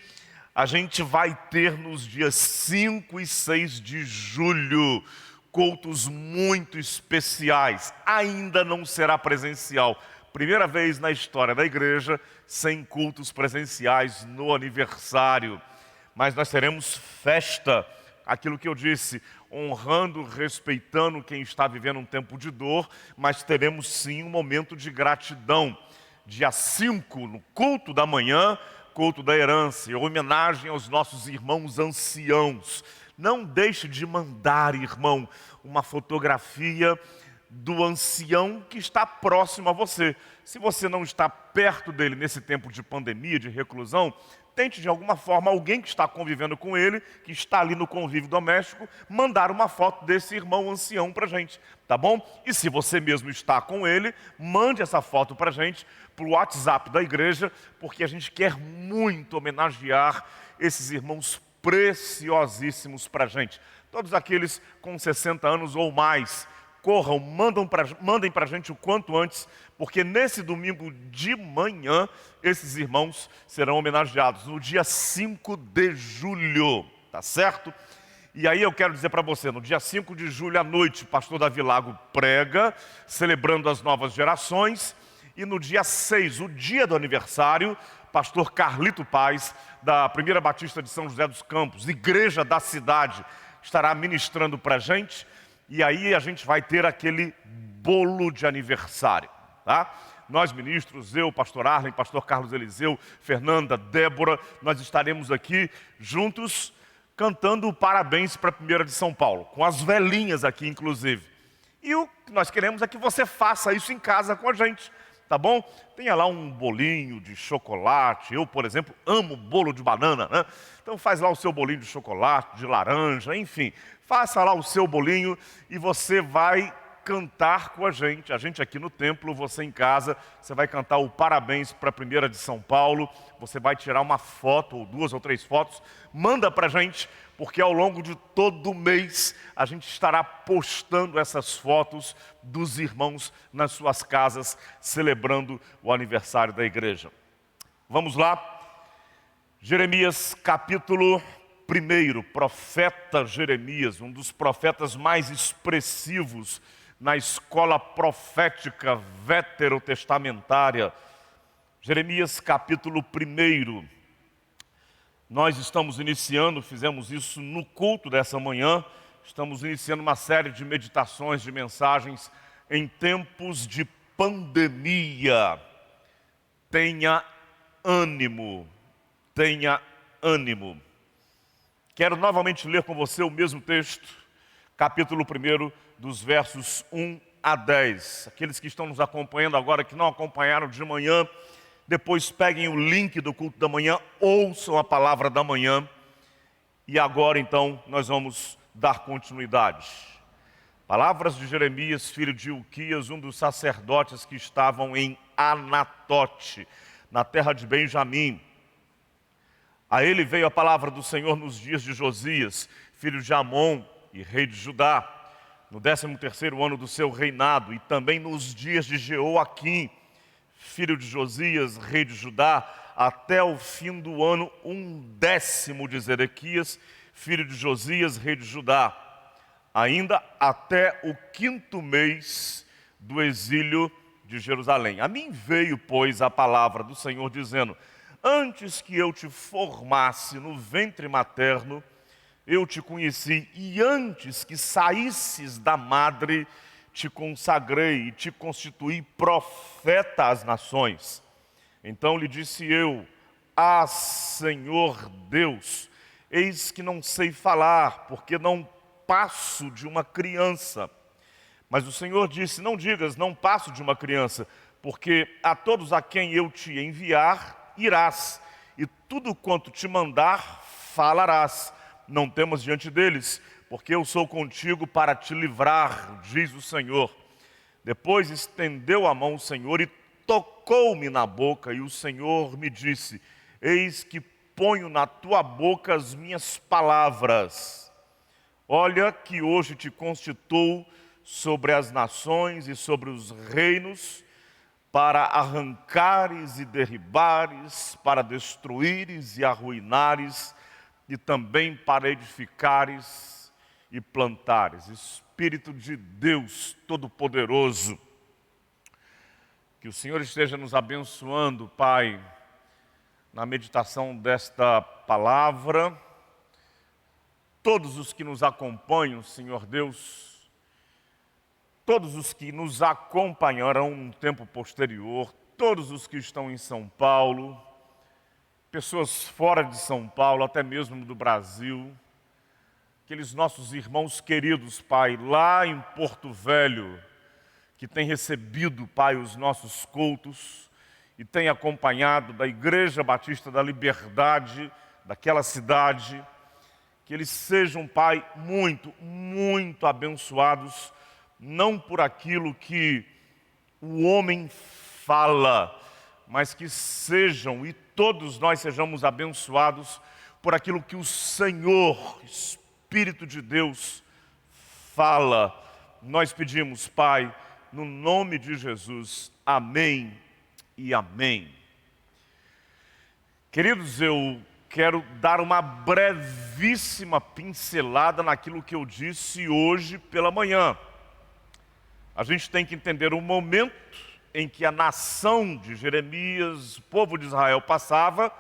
a gente vai ter nos dias 5 e 6 de julho cultos muito especiais. Ainda não será presencial. Primeira vez na história da igreja sem cultos presenciais no aniversário. Mas nós teremos festa, aquilo que eu disse, honrando, respeitando quem está vivendo um tempo de dor, mas teremos sim um momento de gratidão. Dia 5, no culto da manhã, culto da herança, homenagem aos nossos irmãos anciãos. Não deixe de mandar, irmão, uma fotografia do ancião que está próximo a você. Se você não está perto dele nesse tempo de pandemia, de reclusão, tente de alguma forma, alguém que está convivendo com ele, que está ali no convívio doméstico, mandar uma foto desse irmão ancião para a gente, tá bom? E se você mesmo está com ele, mande essa foto para a gente, para o WhatsApp da igreja, porque a gente quer muito homenagear esses irmãos preciosíssimos para a gente. Todos aqueles com 60 anos ou mais, corram, mandem para a gente o quanto antes, porque nesse domingo de manhã, esses irmãos serão homenageados, no dia 5 de julho, tá certo? E aí eu quero dizer para você, no dia 5 de julho à noite, o pastor Davi Lago prega, celebrando as novas gerações, e no dia 6, o dia do aniversário, pastor Carlito Paz, da 1ª Batista de São José dos Campos, igreja da cidade, estará ministrando para a gente. E aí a gente vai ter aquele bolo de aniversário, tá? Nós ministros, eu, pastor Arlen, pastor Carlos Eliseu, Fernanda, Débora, nós estaremos aqui juntos cantando o parabéns para a 1ª de São Paulo, com as velhinhas aqui inclusive. E o que nós queremos é que você faça isso em casa com a gente, tá bom? Tenha lá um bolinho de chocolate, eu, por exemplo, amo bolo de banana, né? Então faz lá o seu bolinho de chocolate, de laranja, enfim. Faça lá o seu bolinho e você vai cantar com a gente aqui no templo, você em casa, você vai cantar o parabéns para a 1ª de São Paulo, você vai tirar uma foto, ou 2 ou 3 fotos, manda para a gente, porque ao longo de todo o mês a gente estará postando essas fotos dos irmãos nas suas casas, celebrando o aniversário da igreja. Vamos lá, Jeremias capítulo 1, profeta Jeremias, um dos profetas mais expressivos na escola profética veterotestamentária. Jeremias capítulo 1. Nós estamos iniciando, fizemos isso no culto dessa manhã, estamos iniciando uma série de meditações, de mensagens em tempos de pandemia. Tenha ânimo, tenha ânimo. Quero novamente ler com você o mesmo texto, capítulo 1, dos versos 1 a 10. Aqueles que estão nos acompanhando agora, que não acompanharam de manhã, depois peguem o link do culto da manhã, ouçam a palavra da manhã. E agora então nós vamos dar continuidade. Palavras de Jeremias, filho de Ilquias, um dos sacerdotes que estavam em Anatote, na terra de Benjamim. A ele veio a palavra do Senhor nos dias de Josias, filho de Amon e rei de Judá, no 13º ano do seu reinado, e também nos dias de Jeoaquim, filho de Josias, rei de Judá, até o fim do ano 10º de Zedequias, filho de Josias, rei de Judá, ainda até o 5º mês do exílio de Jerusalém. A mim veio, pois, a palavra do Senhor dizendo: antes que eu te formasse no ventre materno, eu te conheci, e antes que saísses da madre, te consagrei e te constituí profeta às nações. Então lhe disse eu: ah, Senhor Deus, eis que não sei falar, porque não passo de uma criança. Mas o Senhor disse: não digas, não passo de uma criança, porque a todos a quem eu te enviar, irás, e tudo quanto te mandar, falarás. Não temas diante deles, porque eu sou contigo para te livrar, diz o Senhor. Depois estendeu a mão o Senhor e tocou-me na boca, e o Senhor me disse: eis que ponho na tua boca as minhas palavras. Olha que hoje te constituo sobre as nações e sobre os reinos, para arrancares e derribares, para destruíres e arruinares, e também para edificares e plantares. Espírito de Deus Todo-Poderoso, que o Senhor esteja nos abençoando, Pai, na meditação desta palavra. Todos os que nos acompanham, Senhor Deus, todos os que nos acompanharão no tempo posterior, todos os que estão em São Paulo, pessoas fora de São Paulo, até mesmo do Brasil, aqueles nossos irmãos queridos, Pai, lá em Porto Velho, que têm recebido, Pai, os nossos cultos e têm acompanhado da Igreja Batista da Liberdade, daquela cidade, que eles sejam, Pai, muito, muito abençoados, não por aquilo que o homem fala, mas que sejam, e todos nós sejamos abençoados por aquilo que o Senhor, Espírito de Deus, fala. Nós pedimos, Pai, no nome de Jesus, amém e amém. Queridos, eu quero dar uma brevíssima pincelada naquilo que eu disse hoje pela manhã. A gente tem que entender o momento em que a nação de Jeremias, o povo de Israel passava,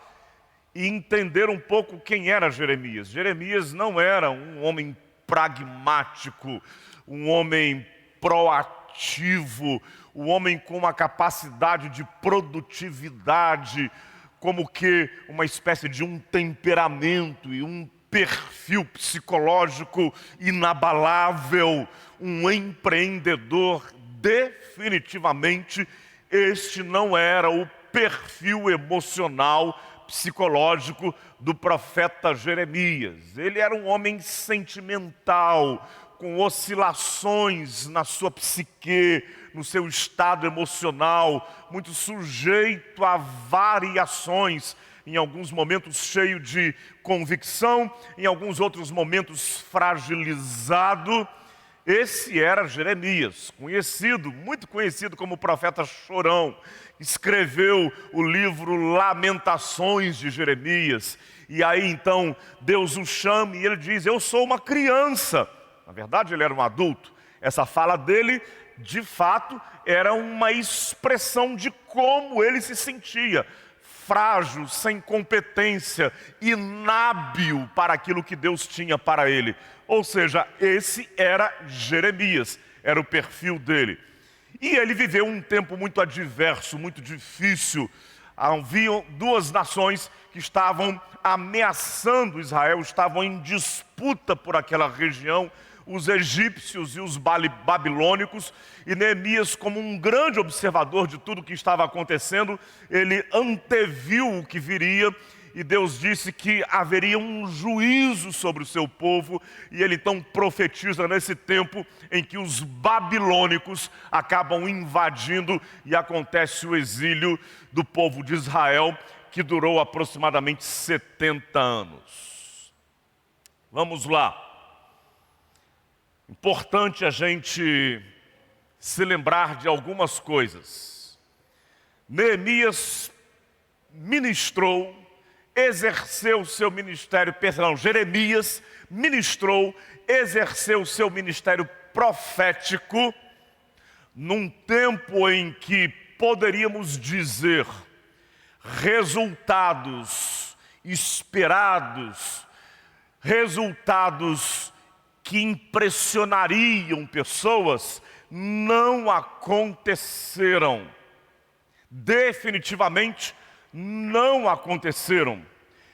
e entender um pouco quem era Jeremias. Jeremias não era um homem pragmático, um homem proativo, um homem com uma capacidade de produtividade, como que uma espécie de um temperamento e um perfil psicológico inabalável, um empreendedor. Definitivamente, este não era o perfil emocional, psicológico do profeta Jeremias. Ele era um homem sentimental, com oscilações na sua psique, no seu estado emocional, muito sujeito a variações, em alguns momentos cheio de convicção, em alguns outros momentos fragilizado. Esse era Jeremias, conhecido, muito conhecido como profeta chorão. Escreveu o livro Lamentações de Jeremias. E aí então Deus o chama e ele diz: eu sou uma criança. Na verdade ele era um adulto. Essa fala dele, de fato, era uma expressão de como ele se sentia. Frágil, sem competência, inábil para aquilo que Deus tinha para ele. Ou seja, esse era Jeremias, era o perfil dele. E ele viveu um tempo muito adverso, muito difícil. Haviam duas nações que estavam ameaçando Israel, estavam em disputa por aquela região, os egípcios e os babilônicos. E Neemias, como um grande observador de tudo o que estava acontecendo, ele anteviu o que viria, e Deus disse que haveria um juízo sobre o seu povo, e ele então profetiza nesse tempo em que os babilônicos acabam invadindo e acontece o exílio do povo de Israel, que durou aproximadamente 70 anos. Vamos lá. Importante a gente se lembrar de algumas coisas. Neemias ministrou, exerceu seu ministério, Jeremias ministrou, exerceu seu ministério profético num tempo em que poderíamos dizer resultados esperados, resultados que impressionariam pessoas, não aconteceram. Definitivamente não aconteceram.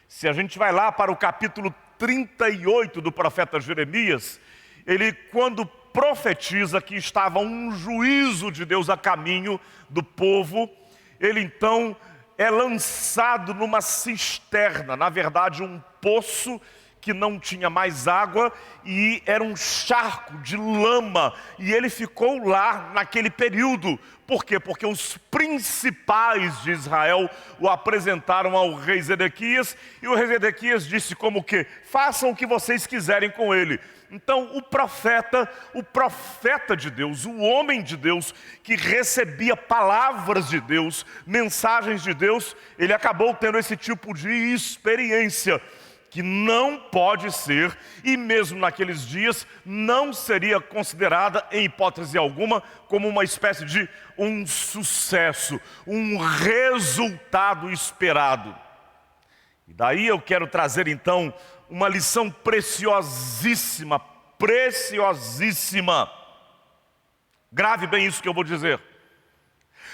Se a gente vai lá para o capítulo 38 do profeta Jeremias, ele, quando profetiza que estava um juízo de Deus a caminho do povo, ele então é lançado numa cisterna, na verdade um poço que não tinha mais água e era um charco de lama, e ele ficou lá naquele período. Por quê? Porque os principais de Israel o apresentaram ao rei Zedequias, e o rei Zedequias disse como que: façam o que vocês quiserem com ele. Então o profeta de Deus, o homem de Deus, que recebia palavras de Deus, mensagens de Deus, ele acabou tendo esse tipo de experiência, que não pode ser, e mesmo naqueles dias, não seria considerada, em hipótese alguma, como uma espécie de um sucesso, um resultado esperado. E daí eu quero trazer então uma lição preciosíssima, preciosíssima. Grave bem isso que eu vou dizer.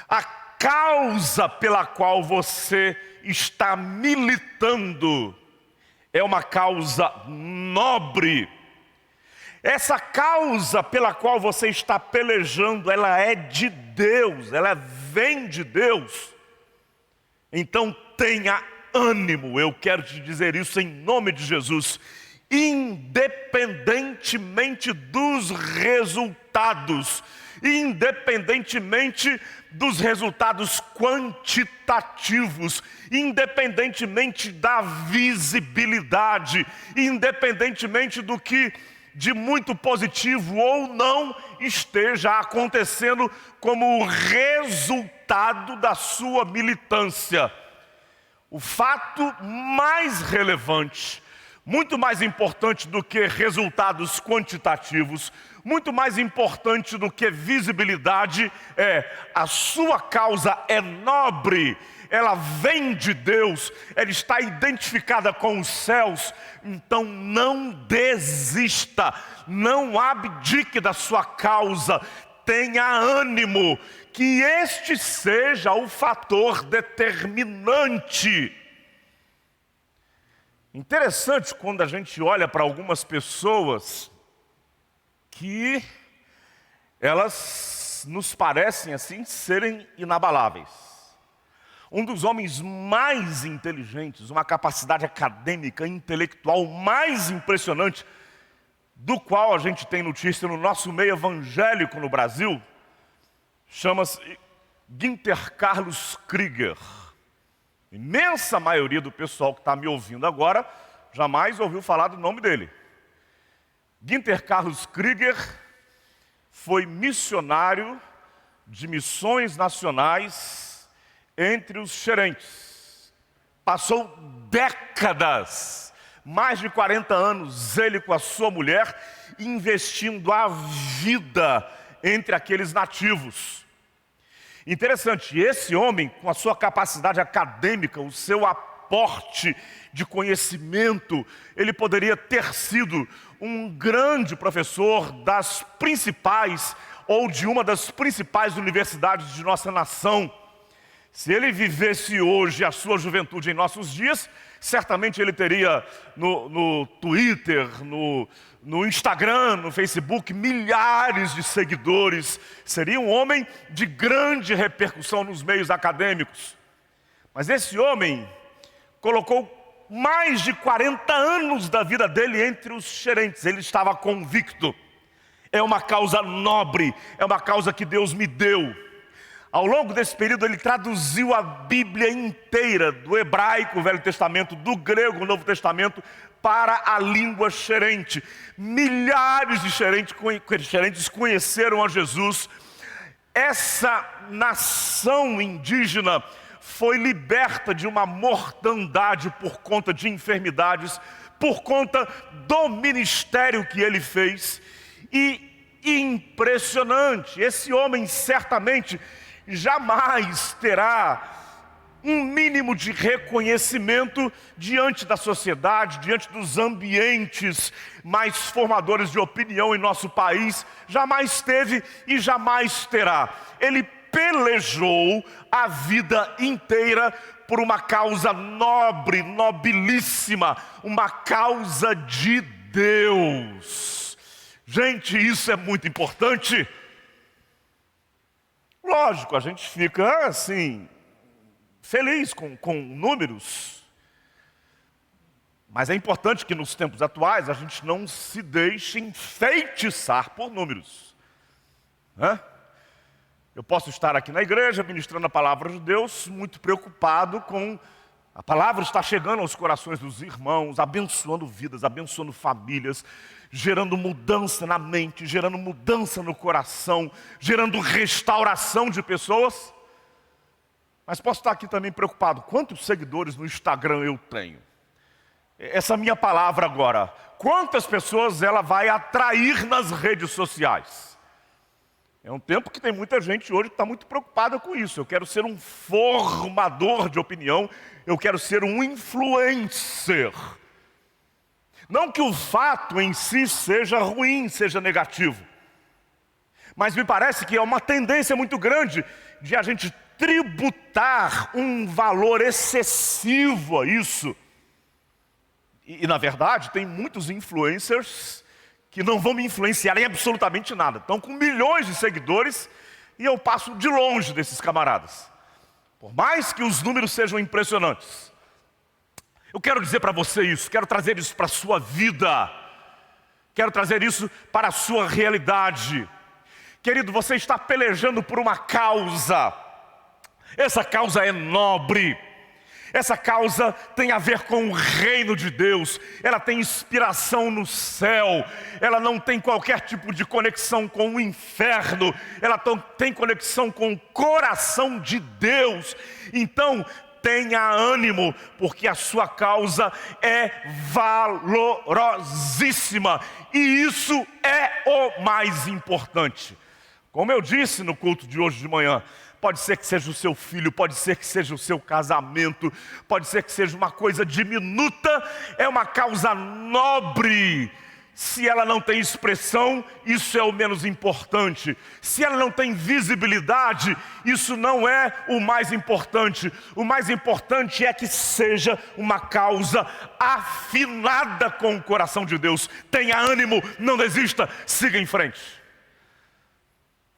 A causa pela qual você está militando é uma causa nobre. Essa causa pela qual você está pelejando, ela é de Deus, ela vem de Deus. Então tenha ânimo, eu quero te dizer isso em nome de Jesus. Independentemente dos resultados, independentemente dos resultados quantitativos, independentemente da visibilidade, independentemente do que de muito positivo ou não esteja acontecendo como resultado da sua militância. O fato mais relevante, muito mais importante do que resultados quantitativos, muito mais importante do que visibilidade, a sua causa é nobre, ela vem de Deus, ela está identificada com os céus. Então não desista, não abdique da sua causa, tenha ânimo, que este seja o fator determinante. Interessante quando a gente olha para algumas pessoas que elas nos parecem assim serem inabaláveis. Um dos homens mais inteligentes, uma capacidade acadêmica, intelectual mais impressionante, do qual a gente tem notícia no nosso meio evangélico no Brasil, chama-se Günther Carlos Krieger. Imensa maioria do pessoal que está me ouvindo agora jamais ouviu falar do nome dele. Günther Carlos Krieger foi missionário de missões nacionais entre os xerentes. Passou décadas, mais de 40 anos, ele com a sua mulher, investindo a vida entre aqueles nativos. Interessante, esse homem, com a sua capacidade acadêmica, o seu aporte de conhecimento, ele poderia ter sido um grande professor das principais, ou de uma das principais universidades de nossa nação. Se ele vivesse hoje a sua juventude em nossos dias, certamente ele teria no Twitter, no Instagram, no Facebook, milhares de seguidores. Seria um homem de grande repercussão nos meios acadêmicos. Mas esse homem colocou mais de 40 anos da vida dele entre os xerentes. Ele estava convicto. É uma causa nobre, é uma causa que Deus me deu. Ao longo desse período, ele traduziu a Bíblia inteira, do hebraico, o Velho Testamento, do grego, o Novo Testamento, para a língua xerente. Milhares de xerentes conheceram a Jesus. Essa nação indígena foi liberta de uma mortandade por conta de enfermidades, por conta do ministério que ele fez. E impressionante, esse homem certamente jamais terá um mínimo de reconhecimento diante da sociedade, diante dos ambientes mais formadores de opinião em nosso país. Jamais teve e jamais terá. Ele pelejou a vida inteira por uma causa nobre, nobilíssima, uma causa de Deus. Gente, isso é muito importante. Lógico, a gente fica assim, feliz com números. Mas é importante que nos tempos atuais a gente não se deixe enfeitiçar por números. Eu posso estar aqui na igreja ministrando a palavra de Deus, muito preocupado com a palavra estar chegando aos corações dos irmãos, abençoando vidas, abençoando famílias, gerando mudança na mente, gerando mudança no coração, gerando restauração de pessoas. Mas posso estar aqui também preocupado, quantos seguidores no Instagram eu tenho? Essa minha palavra agora, quantas pessoas ela vai atrair nas redes sociais? É um tempo que tem muita gente hoje que está muito preocupada com isso. Eu quero ser um formador de opinião, eu quero ser um influencer. Não que o fato em si seja ruim, seja negativo. Mas me parece que é uma tendência muito grande de a gente tributar um valor excessivo a isso. E na verdade, tem muitos influencers que não vão me influenciar em absolutamente nada. Estão com milhões de seguidores e eu passo de longe desses camaradas. Por mais que os números sejam impressionantes. Eu quero dizer para você isso, quero trazer isso para a sua vida. Quero trazer isso para a sua realidade. Querido, você está pelejando por uma causa. Essa causa é nobre. Essa causa tem a ver com o reino de Deus. Ela tem inspiração no céu. Ela não tem qualquer tipo de conexão com o inferno. Ela tem conexão com o coração de Deus. Então, tenha ânimo, porque a sua causa é valorosíssima. E isso é o mais importante. Como eu disse no culto de hoje de manhã, pode ser que seja o seu filho, pode ser que seja o seu casamento, pode ser que seja uma coisa diminuta, é uma causa nobre. Se ela não tem expressão, isso é o menos importante. Se ela não tem visibilidade, isso não é o mais importante. O mais importante é que seja uma causa afinada com o coração de Deus. Tenha ânimo, não desista, siga em frente.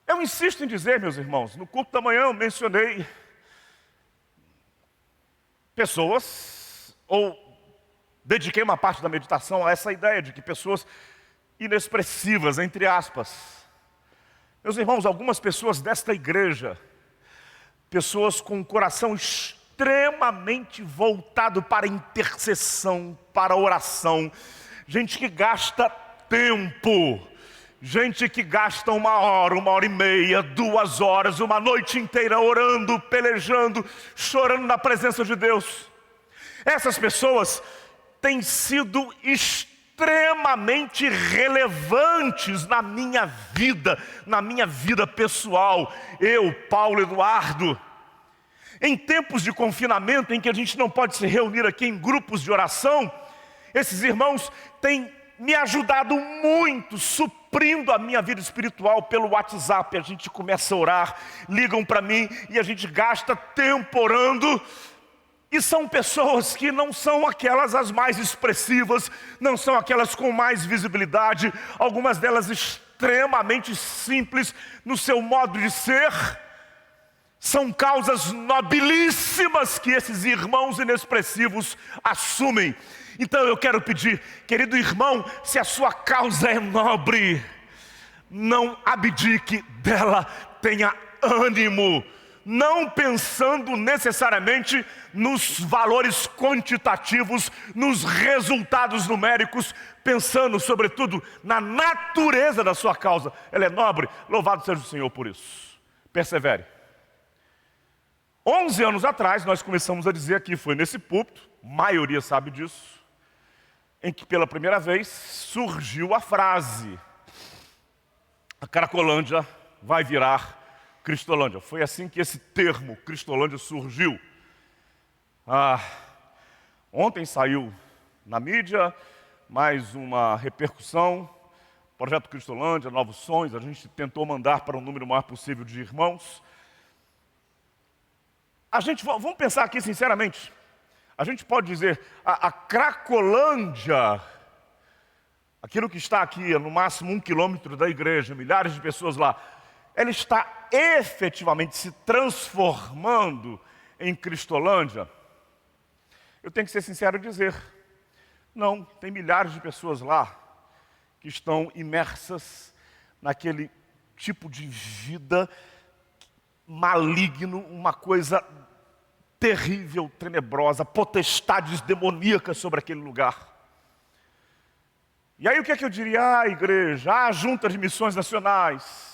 Eu insisto em dizer, meus irmãos, no culto da manhã eu mencionei pessoas, ou dediquei uma parte da meditação a essa ideia de que pessoas inexpressivas, entre aspas. Meus irmãos, algumas pessoas desta igreja, pessoas com o coração extremamente voltado para a intercessão, para a oração, gente que gasta tempo, gente que gasta 1 hora, 1h30, 2 horas, uma noite inteira orando, pelejando, chorando na presença de Deus. Essas pessoas têm sido extremamente relevantes na minha vida pessoal. Eu, Paulo Eduardo, em tempos de confinamento em que a gente não pode se reunir aqui em grupos de oração, esses irmãos têm me ajudado muito, suprindo a minha vida espiritual pelo WhatsApp. A gente começa a orar, ligam para mim e a gente gasta tempo orando. E são pessoas que não são aquelas as mais expressivas, não são aquelas com mais visibilidade, algumas delas extremamente simples no seu modo de ser. São causas nobilíssimas que esses irmãos inexpressivos assumem. Então eu quero pedir, querido irmão, se a sua causa é nobre, não abdique dela, tenha ânimo, não pensando necessariamente nos valores quantitativos, nos resultados numéricos, pensando sobretudo na natureza da sua causa. Ela é nobre, louvado seja o Senhor por isso. Persevere. 11 anos atrás nós começamos a dizer aqui, foi nesse púlpito, a maioria sabe disso, em que pela primeira vez surgiu a frase: a Cracolândia vai virar Cristolândia. Foi assim que esse termo, Cristolândia, surgiu. Ontem saiu na mídia mais uma repercussão, Projeto Cristolândia, Novos Sonhos, a gente tentou mandar para um número maior possível de irmãos. Vamos pensar aqui sinceramente, a gente pode dizer, a Cracolândia, aquilo que está aqui, no máximo 1 quilômetro da igreja, milhares de pessoas lá, ela está efetivamente se transformando em Cristolândia? Eu tenho que ser sincero e dizer, não, tem milhares de pessoas lá que estão imersas naquele tipo de vida maligno, uma coisa terrível, tenebrosa, potestades demoníacas sobre aquele lugar. E aí o que é que eu diria? Igreja, junta de missões nacionais.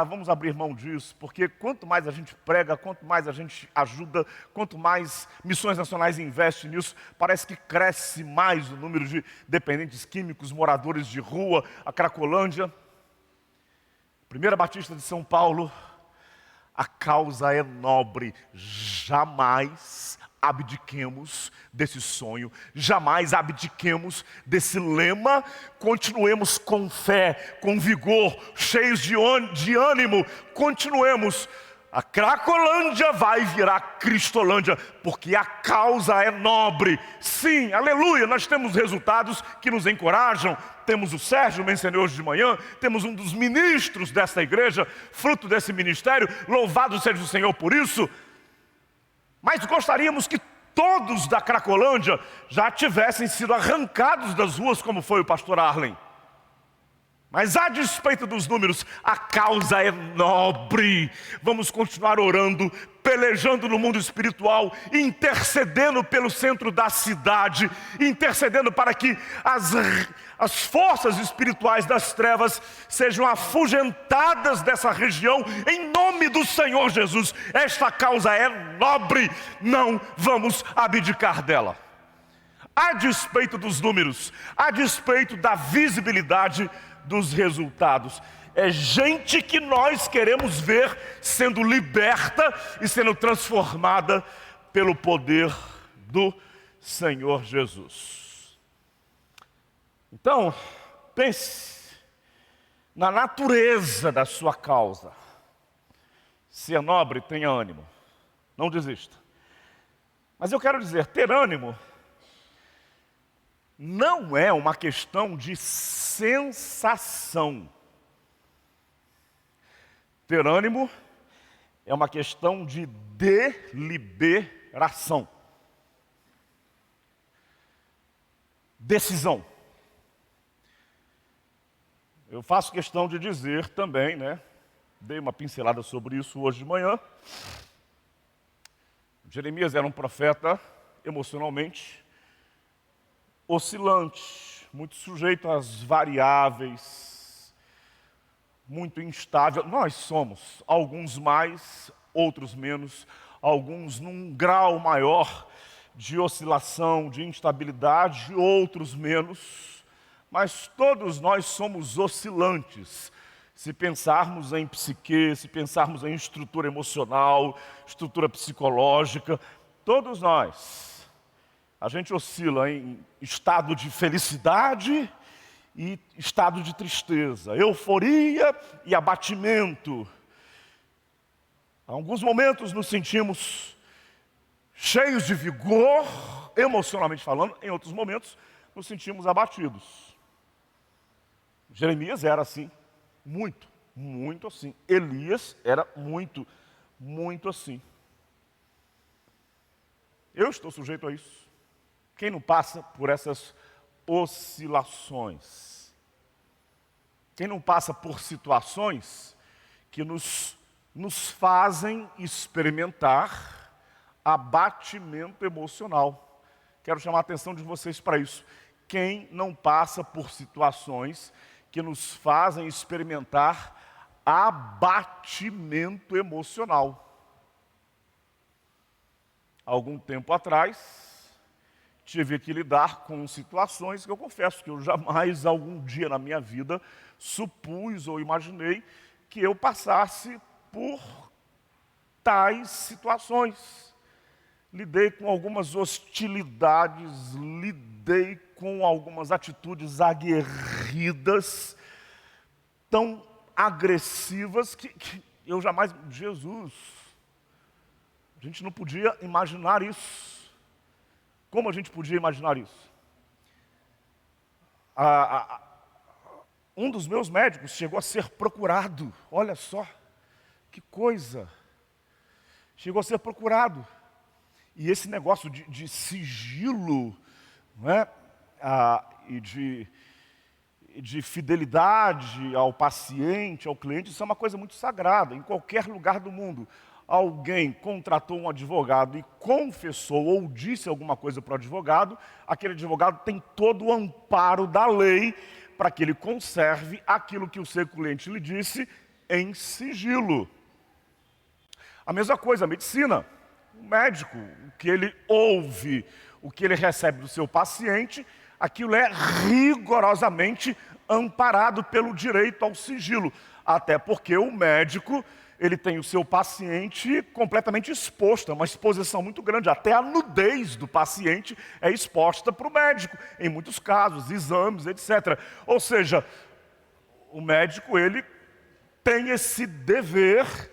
Vamos abrir mão disso, porque quanto mais a gente prega, quanto mais a gente ajuda, quanto mais missões nacionais investem nisso, parece que cresce mais o número de dependentes químicos, moradores de rua, a Cracolândia. Primeira Batista de São Paulo, a causa é nobre, jamais abdiquemos desse sonho, jamais abdiquemos desse lema, continuemos com fé, com vigor, cheios de ânimo, continuemos. A Cracolândia vai virar Cristolândia, porque a causa é nobre. Sim, aleluia, nós temos resultados que nos encorajam. Temos o Sérgio, mencionei hoje de manhã, temos um dos ministros dessa igreja, fruto desse ministério, louvado seja o Senhor por isso. Mas gostaríamos que todos da Cracolândia já tivessem sido arrancados das ruas, como foi o pastor Arlen. Mas a despeito dos números, a causa é nobre. Vamos continuar orando, pelejando no mundo espiritual, intercedendo pelo centro da cidade, intercedendo para que as forças espirituais das trevas sejam afugentadas dessa região, em nome do Senhor Jesus. Esta causa é nobre, não vamos abdicar dela. A despeito dos números, a despeito da visibilidade dos resultados, é gente que nós queremos ver sendo liberta e sendo transformada pelo poder do Senhor Jesus. Então, pense na natureza da sua causa. Se é nobre, tenha ânimo, não desista. Mas eu quero dizer, ter ânimo não é uma questão de sensação. Ter ânimo é uma questão de deliberação. Decisão. Eu faço questão de dizer também, dei uma pincelada sobre isso hoje de manhã. Jeremias era um profeta emocionalmente oscilante, muito sujeito às variáveis, muito instável. Nós somos, alguns mais, outros menos, alguns num grau maior de oscilação, de instabilidade, outros menos, mas todos nós somos oscilantes. Se pensarmos em psique, se pensarmos em estrutura emocional, estrutura psicológica, todos nós, a gente oscila em estado de felicidade e estado de tristeza, euforia e abatimento. Em alguns momentos nos sentimos cheios de vigor, emocionalmente falando, em outros momentos nos sentimos abatidos. Jeremias era assim, muito, muito assim. Elias era muito, muito assim. Eu estou sujeito a isso. Quem não passa por essas oscilações? Quem não passa por situações que nos nos fazem experimentar abatimento emocional. Quero chamar a atenção de vocês para isso. Quem não passa por situações que nos fazem experimentar abatimento emocional? Algum tempo atrás, tive que lidar com situações que eu confesso que eu jamais, algum dia na minha vida, supus ou imaginei que eu passasse por tais situações. Lidei com algumas hostilidades, lidei com algumas atitudes aguerridas, tão agressivas que eu jamais... Jesus, a gente não podia imaginar isso. Como a gente podia imaginar isso? Um dos meus médicos chegou a ser procurado. Olha só, que coisa. Chegou a ser procurado. E esse negócio de sigilo, não é? E de fidelidade ao paciente, ao cliente, isso é uma coisa muito sagrada. Em qualquer lugar do mundo, alguém contratou um advogado e confessou ou disse alguma coisa para o advogado, aquele advogado tem todo o amparo da lei para que ele conserve aquilo que o seu cliente lhe disse em sigilo. A mesma coisa, a medicina. O médico, o que ele ouve, o que ele recebe do seu paciente, aquilo é rigorosamente amparado pelo direito ao sigilo. Até porque o médico, ele tem o seu paciente completamente exposto, é uma exposição muito grande. Até a nudez do paciente é exposta para o médico, em muitos casos, exames, etc. Ou seja, o médico, ele tem esse dever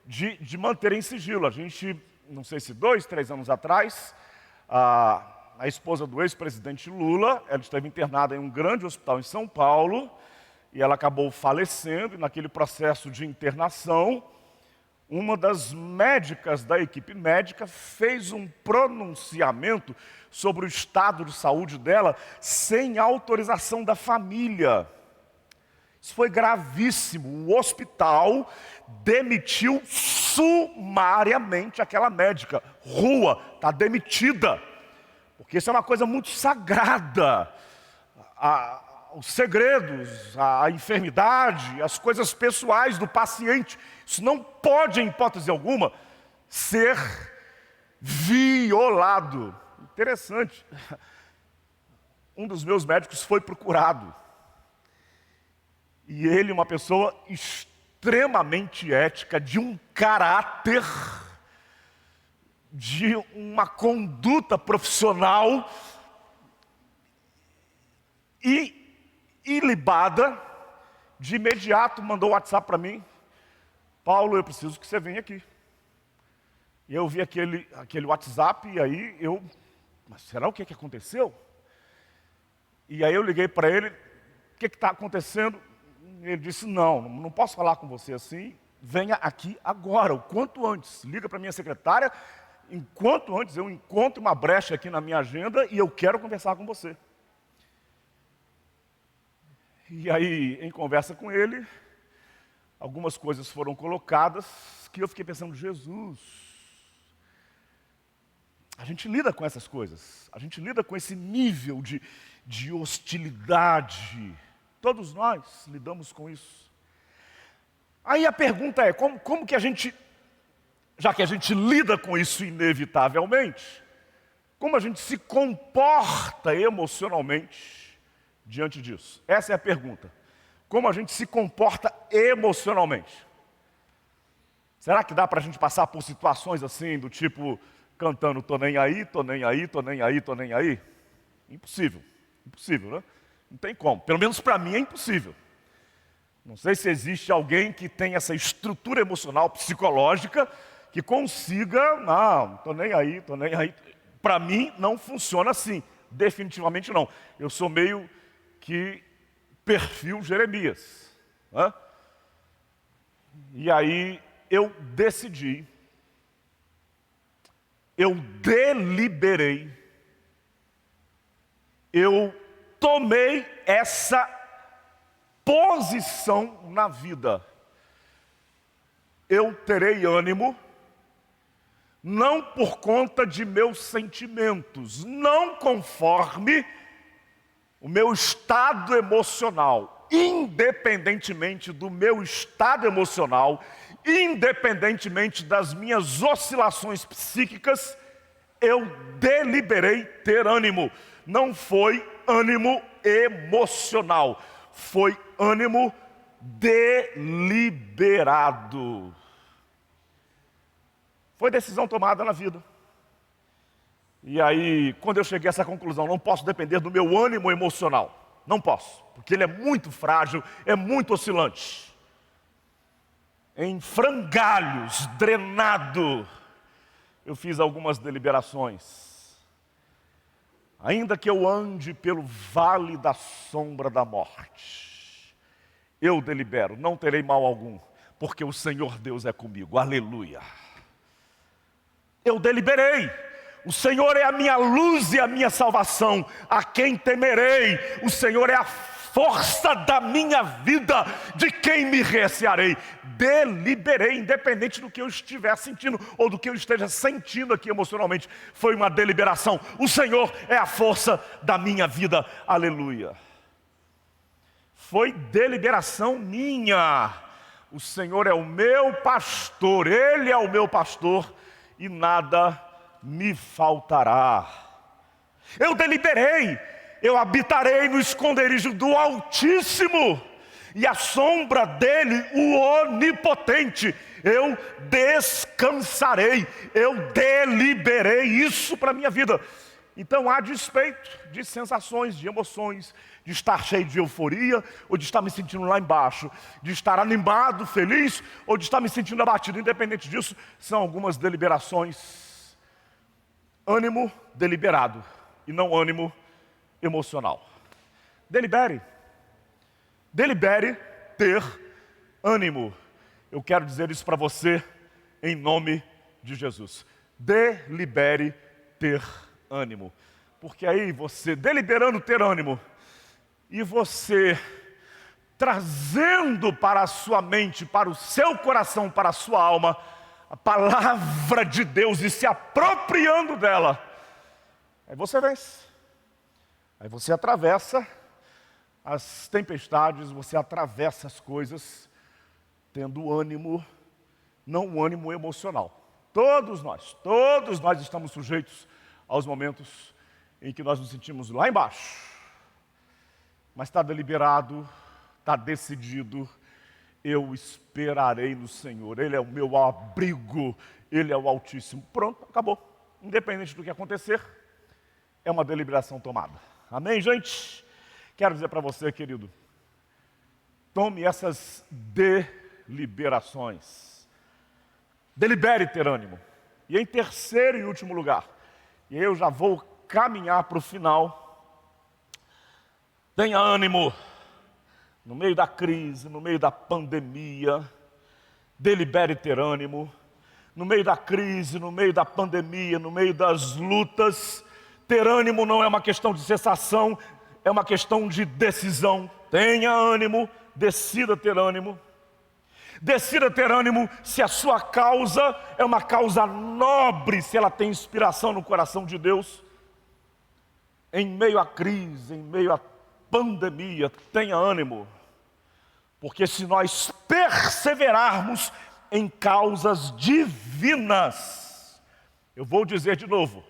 de manter em sigilo. A gente, não sei se 2, 3 anos atrás, a esposa do ex-presidente Lula, ela esteve internada em um grande hospital em São Paulo, e ela acabou falecendo, e naquele processo de internação, uma das médicas da equipe médica fez um pronunciamento sobre o estado de saúde dela sem autorização da família. Isso foi gravíssimo. O hospital demitiu sumariamente aquela médica. Rua, está demitida. Porque isso é uma coisa muito sagrada. Os segredos, a enfermidade, as coisas pessoais do paciente, isso não pode, em hipótese alguma, ser violado. Interessante. Um dos meus médicos foi procurado. E ele, uma pessoa extremamente ética, de um caráter, de uma conduta profissional e ilibada, de imediato mandou um WhatsApp para mim: Paulo, eu preciso que você venha aqui. E eu vi aquele WhatsApp e aí mas será o que aconteceu? E aí eu liguei para ele: o que está acontecendo? Ele disse: não posso falar com você assim, venha aqui agora, o quanto antes. Liga para minha secretária, enquanto antes eu encontro uma brecha aqui na minha agenda e eu quero conversar com você. E aí, em conversa com ele, algumas coisas foram colocadas que eu fiquei pensando: Jesus, a gente lida com essas coisas, a gente lida com esse nível de hostilidade. Todos nós lidamos com isso. Aí a pergunta é, como que a gente, já que a gente lida com isso inevitavelmente, como a gente se comporta emocionalmente diante disso? Essa é a pergunta. Como a gente se comporta emocionalmente? Será que dá para a gente passar por situações assim, do tipo, cantando tô nem aí, tô nem aí, tô nem aí, tô nem aí? Impossível, né? Não tem como, pelo menos para mim é impossível. Não sei se existe alguém que tem essa estrutura emocional, psicológica, que consiga, não, tô nem aí, tô nem aí. Para mim não funciona assim, definitivamente não. Eu sou meio que perfil Jeremias, né? E aí eu decidi, eu deliberei, eu tomei essa posição na vida. eu terei ânimo, não por conta de meus sentimentos, não conforme o meu estado emocional, independentemente do meu estado emocional, independentemente das minhas oscilações psíquicas, eu deliberei ter ânimo. Não foi ânimo emocional, foi ânimo deliberado. Foi decisão tomada na vida. E aí, quando eu cheguei a essa conclusão, não posso depender do meu ânimo emocional. Não posso, porque ele é muito frágil, é muito oscilante. Em frangalhos, drenado, eu fiz algumas deliberações. Ainda que eu ande pelo vale da sombra da morte, eu delibero, não terei mal algum, porque o Senhor Deus é comigo. Aleluia. Eu deliberei. O Senhor é a minha luz e a minha salvação. A quem temerei? O Senhor é a força da minha vida. De quem me recearei? Deliberei, independente do que eu estiver sentindo ou do que eu esteja sentindo aqui emocionalmente. Foi uma deliberação. O Senhor é a força da minha vida. Aleluia. Foi deliberação minha. O Senhor é o meu pastor. Ele é o meu pastor e nada me faltará. Eu deliberei, eu habitarei no esconderijo do Altíssimo, e à sombra dele, o Onipotente, eu descansarei. Eu deliberei isso para a minha vida. Então, a despeito de sensações, de emoções, de estar cheio de euforia, ou de estar me sentindo lá embaixo, de estar animado, feliz, ou de estar me sentindo abatido, independente disso, são algumas deliberações. Ânimo deliberado e não ânimo emocional. Delibere. Delibere ter ânimo. Eu quero dizer isso para você em nome de Jesus. Delibere ter ânimo. Porque aí você, deliberando ter ânimo, e você trazendo para a sua mente, para o seu coração, para a sua alma, a palavra de Deus e se apropriando dela, aí você vence. Aí você atravessa as tempestades, você atravessa as coisas, tendo ânimo, não um ânimo emocional. Todos nós estamos sujeitos aos momentos em que nós nos sentimos lá embaixo. Mas está deliberado, está decidido, eu esperarei no Senhor, Ele é o meu abrigo, Ele é o Altíssimo. Pronto, acabou. Independente do que acontecer, é uma deliberação tomada. Amém, gente? Quero dizer para você, querido, tome essas deliberações. Delibere ter ânimo. E em terceiro e último lugar, e eu já vou caminhar para o final, tenha ânimo. No meio da crise, no meio da pandemia, delibere ter ânimo. No meio da crise, no meio da pandemia, no meio das lutas, ter ânimo não é uma questão de sensação, é uma questão de decisão. Tenha ânimo, decida ter ânimo. Decida ter ânimo se a sua causa é uma causa nobre, se ela tem inspiração no coração de Deus. Em meio à crise, em meio à pandemia, tenha ânimo, porque se nós perseverarmos em causas divinas, eu vou dizer de novo,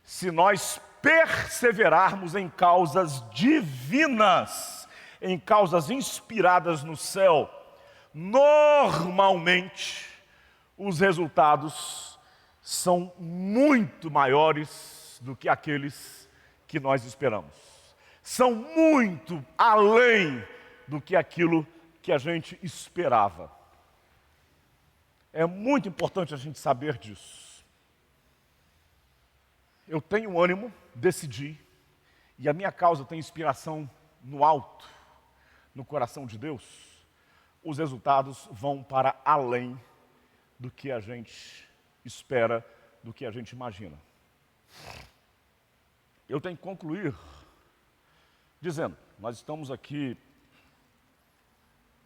se nós perseverarmos em causas divinas, em causas inspiradas no céu, normalmente os resultados são muito maiores do que aqueles que nós esperamos. São muito além do que aquilo que a gente esperava. É muito importante a gente saber disso. Eu tenho ânimo, decidi, e a minha causa tem inspiração no alto, no coração de Deus. Os resultados vão para além do que a gente espera, do que a gente imagina. Eu tenho que concluir dizendo, nós estamos aqui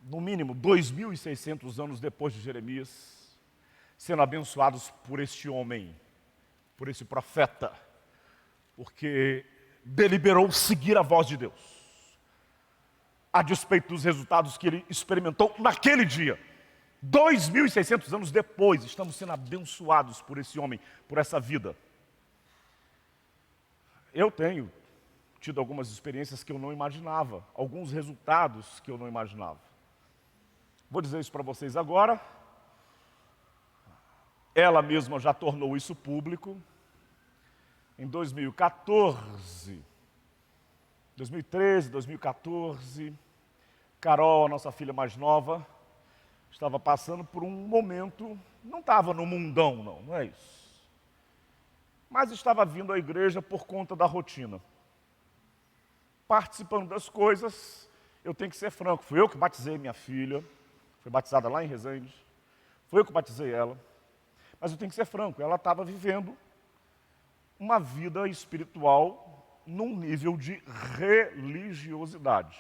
no mínimo 2.600 anos depois de Jeremias, sendo abençoados por este homem, por esse profeta, porque deliberou seguir a voz de Deus, a despeito dos resultados que ele experimentou naquele dia. 2.600 anos depois, estamos sendo abençoados por esse homem, por essa vida. Eu tenho tido algumas experiências que eu não imaginava, alguns resultados que eu não imaginava. Vou dizer isso para vocês agora. Ela mesma já tornou isso público. Em 2013, 2014, Carol, a nossa filha mais nova, estava passando por um momento, não estava no mundão, não é isso. Mas estava vindo à igreja por conta da rotina. Participando das coisas, eu tenho que ser franco, fui eu que batizei minha filha, foi batizada lá em Resende, foi eu que batizei ela, mas eu tenho que ser franco, ela estava vivendo uma vida espiritual num nível de religiosidade.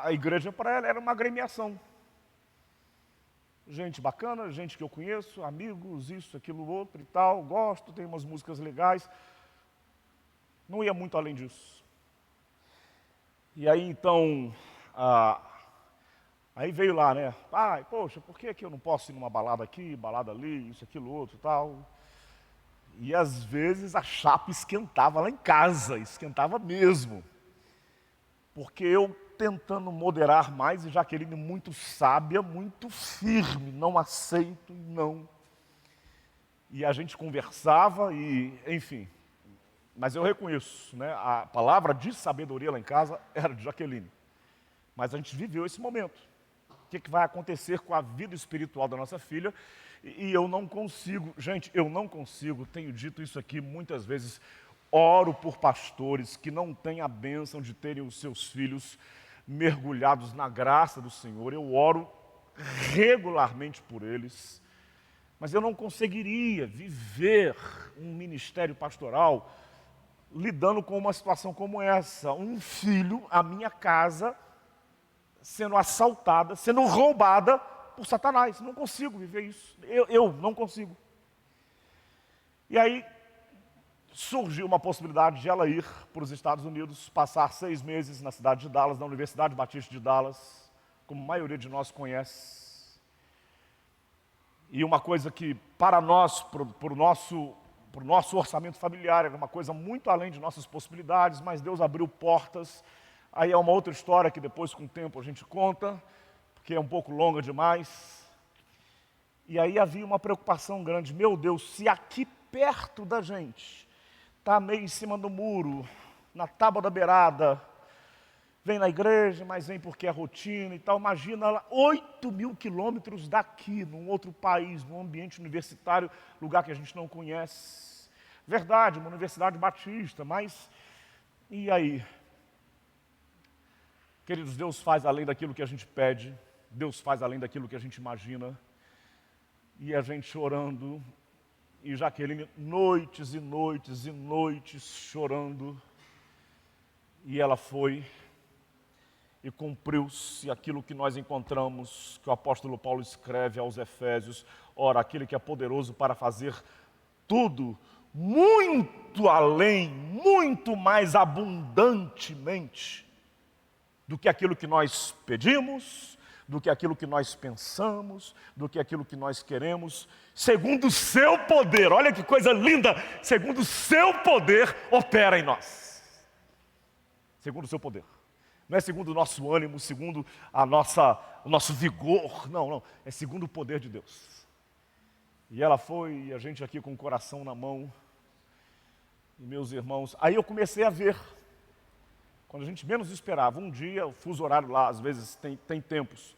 A igreja para ela era uma agremiação. Gente bacana, gente que eu conheço, amigos, isso, aquilo, outro e tal, gosto, tem umas músicas legais. Não ia muito além disso. E aí então, aí veio lá, né? Pai, poxa, por que eu não posso ir numa balada aqui, balada ali, isso, aquilo, outro e tal? E às vezes a chapa esquentava lá em casa, esquentava mesmo. Porque eu tentando moderar mais e Jaqueline muito sábia, muito firme, não aceito, não. E a gente conversava e, enfim. Mas eu reconheço, né, a palavra de sabedoria lá em casa era de Jaqueline. Mas a gente viveu esse momento. O que vai acontecer com a vida espiritual da nossa filha? E eu não consigo, gente, eu não consigo, tenho dito isso aqui muitas vezes, oro por pastores que não têm a bênção de terem os seus filhos mergulhados na graça do Senhor. Eu oro regularmente por eles, mas eu não conseguiria viver um ministério pastoral lidando com uma situação como essa. Um filho, a minha casa, sendo assaltada, sendo roubada por Satanás. Não consigo viver isso. Eu não consigo. E aí surgiu uma possibilidade de ela ir para os Estados Unidos, passar 6 meses na cidade de Dallas, na Universidade Batista de Dallas, como a maioria de nós conhece. E uma coisa que para nós, para o nosso orçamento familiar, era uma coisa muito além de nossas possibilidades, mas Deus abriu portas. Aí é uma outra história que depois com o tempo a gente conta, porque é um pouco longa demais. E aí havia uma preocupação grande, meu Deus, se aqui perto da gente, está meio em cima do muro, na tábua da beirada, vem na igreja, mas vem porque é rotina e tal, imagina lá, 8.000 quilômetros daqui, num outro país, num ambiente universitário, lugar que a gente não conhece. Verdade, uma universidade batista, mas e aí? Queridos, Deus faz além daquilo que a gente pede, Deus faz além daquilo que a gente imagina, e a gente chorando, e Jaqueline, noites e noites e noites chorando, e ela foi, e cumpriu-se aquilo que nós encontramos, que o apóstolo Paulo escreve aos Efésios, ora, aquele que é poderoso para fazer tudo, muito além, muito mais abundantemente, do que aquilo que nós pedimos, do que aquilo que nós pensamos, do que aquilo que nós queremos, segundo o seu poder, olha que coisa linda, segundo o seu poder opera em nós. Segundo o seu poder. Não é segundo o nosso ânimo, segundo o nosso vigor, não, é segundo o poder de Deus. E ela foi, e a gente aqui com o coração na mão, e meus irmãos, aí eu comecei a ver, quando a gente menos esperava, um dia, o fuso horário lá, às vezes tem tempos,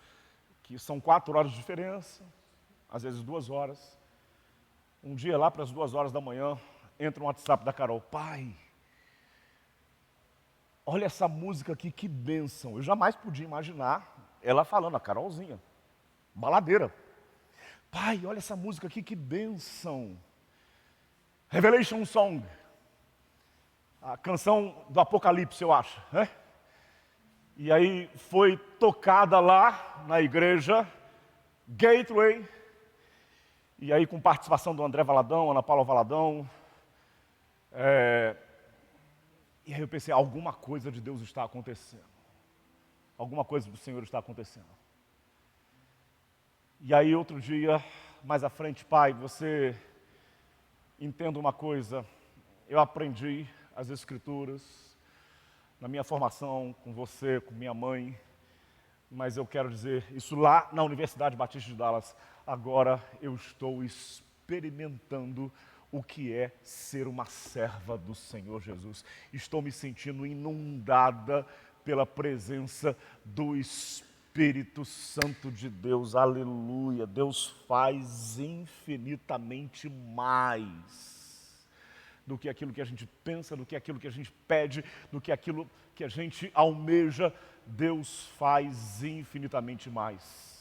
que são 4 horas de diferença, às vezes 2 horas. Um dia lá para as 2 horas da manhã, entra um WhatsApp da Carol, pai, olha essa música aqui, que bênção. Eu jamais podia imaginar ela falando, a Carolzinha, baladeira. Pai, olha essa música aqui, que bênção. Revelation Song. A canção do Apocalipse, eu acho. Né? E aí foi tocada lá na igreja Gateway, e aí com participação do André Valadão, Ana Paula Valadão. E aí eu pensei, alguma coisa de Deus está acontecendo. Alguma coisa do Senhor está acontecendo. E aí outro dia, mais à frente, pai, você entenda uma coisa. Eu aprendi as Escrituras na minha formação, com você, com minha mãe. Mas eu quero dizer, isso lá na Universidade Batista de Dallas. Agora eu estou experimentando o que é ser uma serva do Senhor Jesus. Estou me sentindo inundada pela presença do Espírito Santo de Deus. Aleluia. Deus faz infinitamente mais do que aquilo que a gente pensa, do que aquilo que a gente pede, do que aquilo que a gente almeja. Deus faz infinitamente mais.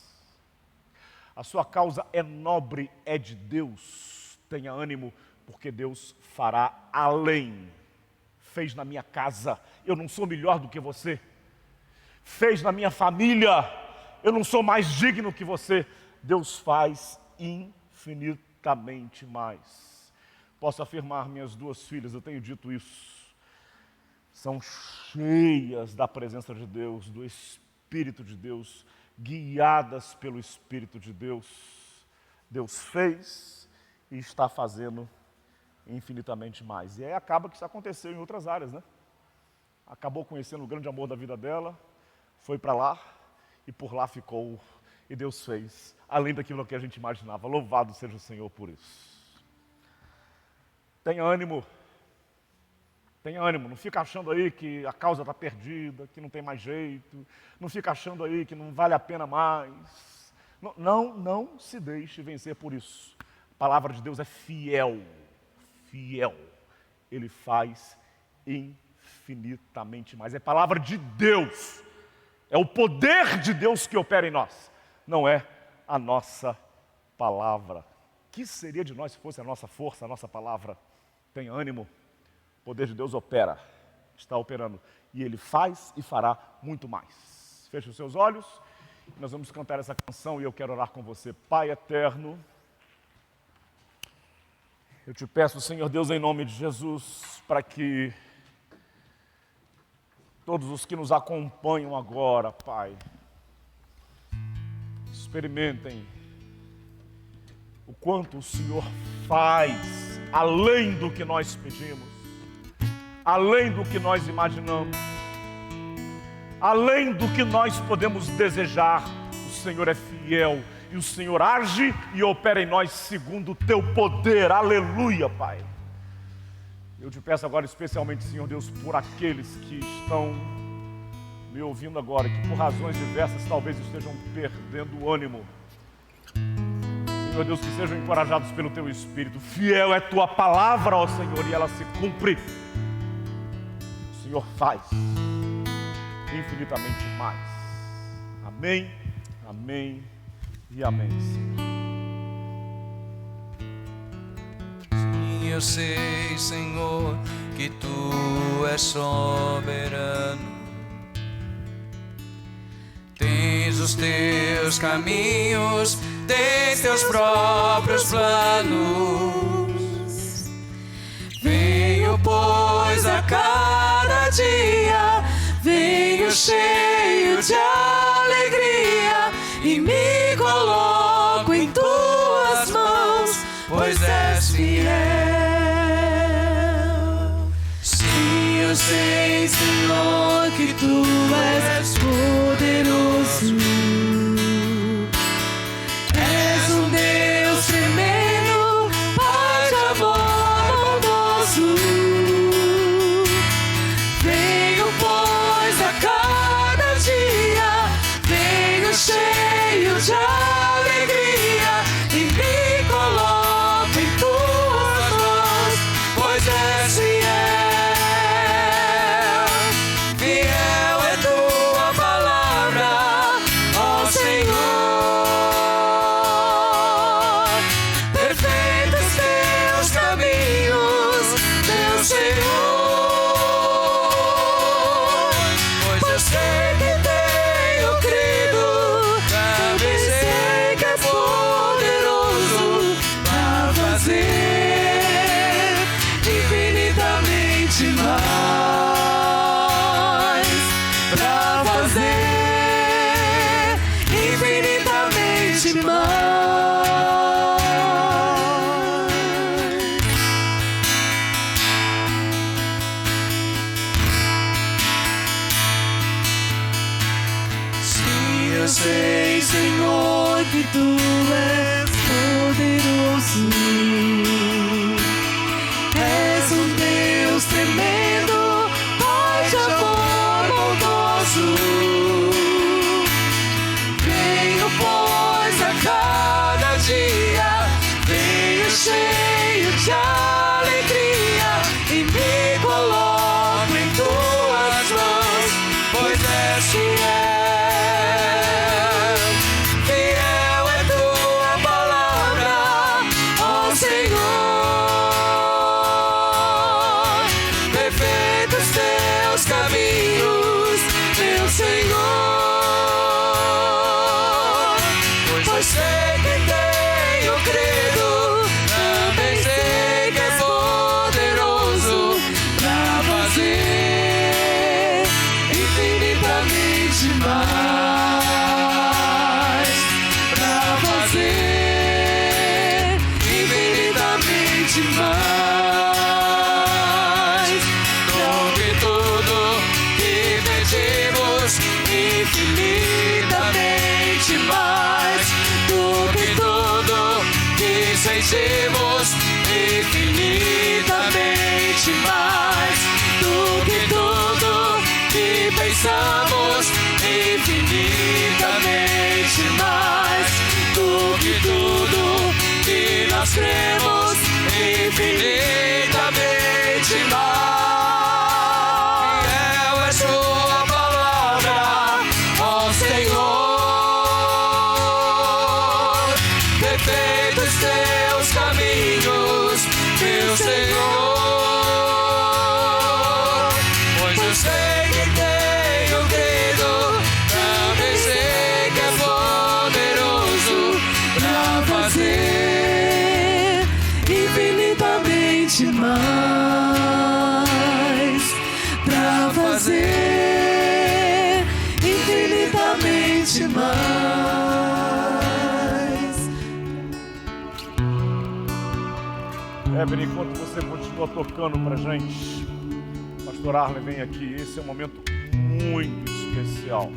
A sua causa é nobre, é de Deus. Tenha ânimo, porque Deus fará além. Fez na minha casa, eu não sou melhor do que você. Fez na minha família, eu não sou mais digno que você. Deus faz infinitamente mais. Posso afirmar, minhas duas filhas, eu tenho dito isso, são cheias da presença de Deus, do Espírito de Deus, guiadas pelo Espírito de Deus. Deus fez e está fazendo infinitamente mais. E aí acaba que isso aconteceu em outras áreas, né? Acabou conhecendo o grande amor da vida dela, foi para lá e por lá ficou. E Deus fez, além daquilo que a gente imaginava. Louvado seja o Senhor por isso. Tenha ânimo. Tenha ânimo, não fica achando aí que a causa está perdida, que não tem mais jeito. Não fica achando aí que não vale a pena mais. Não se deixe vencer por isso. A palavra de Deus é fiel. Fiel. Ele faz infinitamente mais. É palavra de Deus. É o poder de Deus que opera em nós. Não é a nossa palavra. O que seria de nós se fosse a nossa força, a nossa palavra? Tenha ânimo. O poder de Deus opera, está operando. E Ele faz e fará muito mais. Feche os seus olhos. Nós vamos cantar essa canção e eu quero orar com você. Pai eterno, eu te peço, Senhor Deus, em nome de Jesus, para que todos os que nos acompanham agora, Pai, experimentem o quanto o Senhor faz além do que nós pedimos, além do que nós imaginamos, além do que nós podemos desejar. O Senhor é fiel e o Senhor age e opera em nós segundo o teu poder. Aleluia, Pai. Eu te peço agora especialmente, Senhor Deus, por aqueles que estão me ouvindo agora, que por razões diversas talvez estejam perdendo o ânimo. Senhor Deus, que sejam encorajados pelo teu Espírito. Fiel é tua palavra, ó Senhor, e ela se cumpre. O Senhor faz infinitamente mais. Amém, amém e amém, Senhor. Sim, eu sei, Senhor, que tu és soberano. Tens os teus caminhos, tens teus próprios planos. Venho, pois, a cada dia, venho cheio de alegria e me coloco em tuas mãos, pois és fiel. Sim, eu sei, Senhor, que tu és poderoso. És um Deus tremendo, Pai de amor bondoso. Venho, pois, a cada dia, venho cheio de alegria e me coloco em tuas mãos, pois és fiel. Fiel é tua palavra, ó cheio de alegria e me coloco em tuas mãos, pois és fiel. Fiel é tua palavra, ó Senhor. Perfeitos teus caminhos, meu Senhor. Pois sei que tenho crido, também sei que és poderoso pra fazer infinitamente mais, pra fazer infinitamente mais do que tudo que pedimos, infinitamente mais do que tudo que sentimos, infinitamente mais do que tudo que pensamos, infinitamente mais do que tudo que nós cremos, infinitamente mais. Fiel é sua palavra, ó Senhor. Perfeitos teus caminhos, meu Senhor. Pois eu sei que tenho crido, também sei que és poderoso pra fazer infinitamente mais, pra fazer infinitamente mais. Evelyn, enquanto você continua tocando pra gente, Pastor Arlen vem aqui. Esse é um momento muito especial.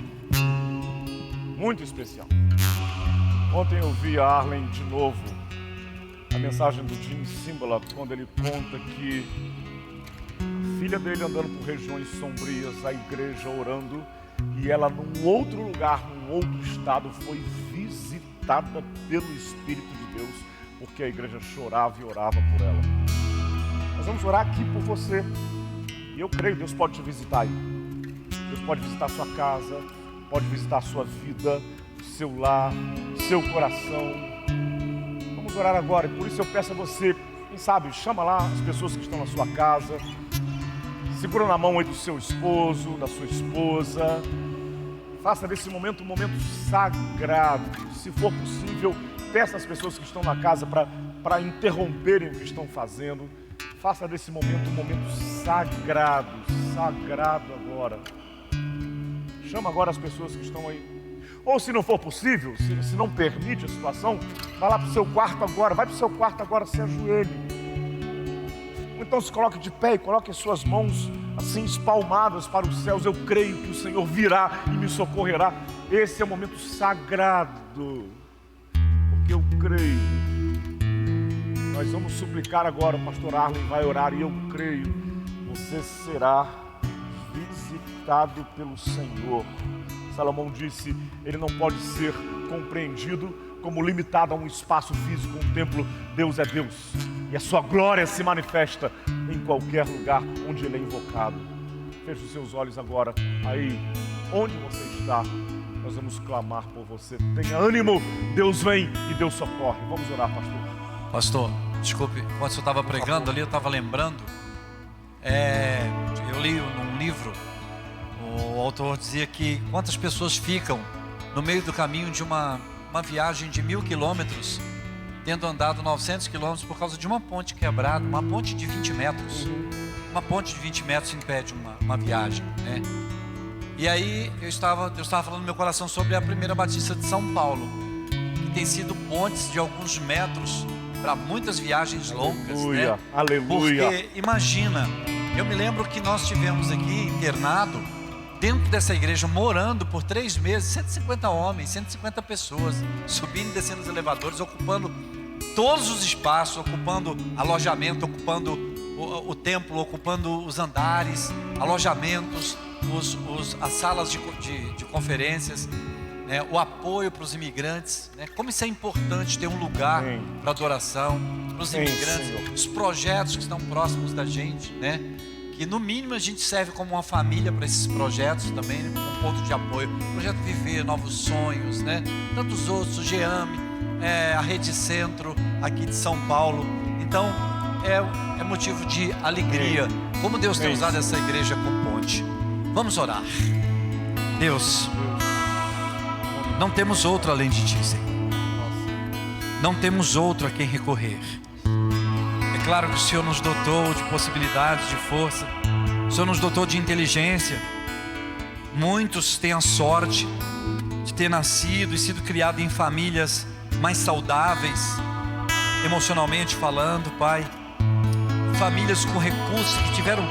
Muito especial. Ontem eu vi a Arlen de novo, a mensagem do Jim Cymbala, quando ele conta que a filha dele andando por regiões sombrias, a igreja orando, e ela num outro lugar, num outro estado, foi visitada pelo Espírito de Deus, porque a igreja chorava e orava por ela. Nós vamos orar aqui por você. E eu creio que Deus pode te visitar aí. Deus pode visitar a sua casa, pode visitar a sua vida, o seu lar, o seu coração. Vamos orar agora. E por isso eu peço a você, quem sabe, chama lá as pessoas que estão na sua casa. Segura na mão aí do seu esposo, da sua esposa. Faça desse momento um momento sagrado. Se for possível, peça às pessoas que estão na casa para interromperem o que estão fazendo. Faça desse momento um momento sagrado, sagrado agora. Chama agora as pessoas que estão aí. Ou se não for possível, se não permite a situação, vai lá para o seu quarto agora, vai para o seu quarto agora, se ajoelhe. Ou então se coloque de pé e coloque as suas mãos assim espalmadas para os céus. Eu creio que o Senhor virá e me socorrerá. Esse é um momento sagrado, porque eu creio. Nós vamos suplicar agora, o pastor Arlen vai orar e eu creio, você será visitado pelo Senhor. Salomão disse, ele não pode ser compreendido como limitado a um espaço físico, um templo. Deus é Deus e a sua glória se manifesta em qualquer lugar onde ele é invocado. Feche os seus olhos agora, aí onde você está, nós vamos clamar por você. Tenha ânimo, Deus vem e Deus socorre. Vamos orar, pastor. Pastor, desculpe, enquanto eu estava pregando ali, eu estava lembrando, eu li num livro, o autor dizia que quantas pessoas ficam no meio do caminho de uma viagem de 1000 quilômetros, tendo andado 900 quilômetros por causa de uma ponte quebrada, uma ponte de 20 metros. Uma ponte de 20 metros impede uma viagem, né? E aí eu estava falando no meu coração sobre a Primeira Batista de São Paulo, que tem sido pontes de alguns metros para muitas viagens longas, aleluia, né? Aleluia. Porque imagina, eu me lembro que nós tivemos aqui internado dentro dessa igreja, morando por 3 meses, 150 homens, 150 pessoas, subindo e descendo os elevadores, ocupando todos os espaços, ocupando alojamento, ocupando o templo, ocupando os andares, alojamentos, as salas de conferências. né, o apoio para os imigrantes, né, como isso é importante ter um lugar para adoração, para os imigrantes, os projetos que estão próximos da gente, né, que no mínimo a gente serve como uma família para esses projetos também, né, um ponto de apoio, Projeto Viver, Novos Sonhos, né, tantos outros, o GEAME, a Rede Centro aqui de São Paulo. Então é motivo de alegria, como Deus tem usado essa igreja como ponte. Vamos orar. Deus, não temos outro além de Ti, Senhor. Não temos outro a quem recorrer. É claro que o Senhor nos dotou de possibilidades, de força. O Senhor nos dotou de inteligência. Muitos têm a sorte de ter nascido e sido criado em famílias mais saudáveis, emocionalmente falando, Pai. Famílias com recursos que tiveram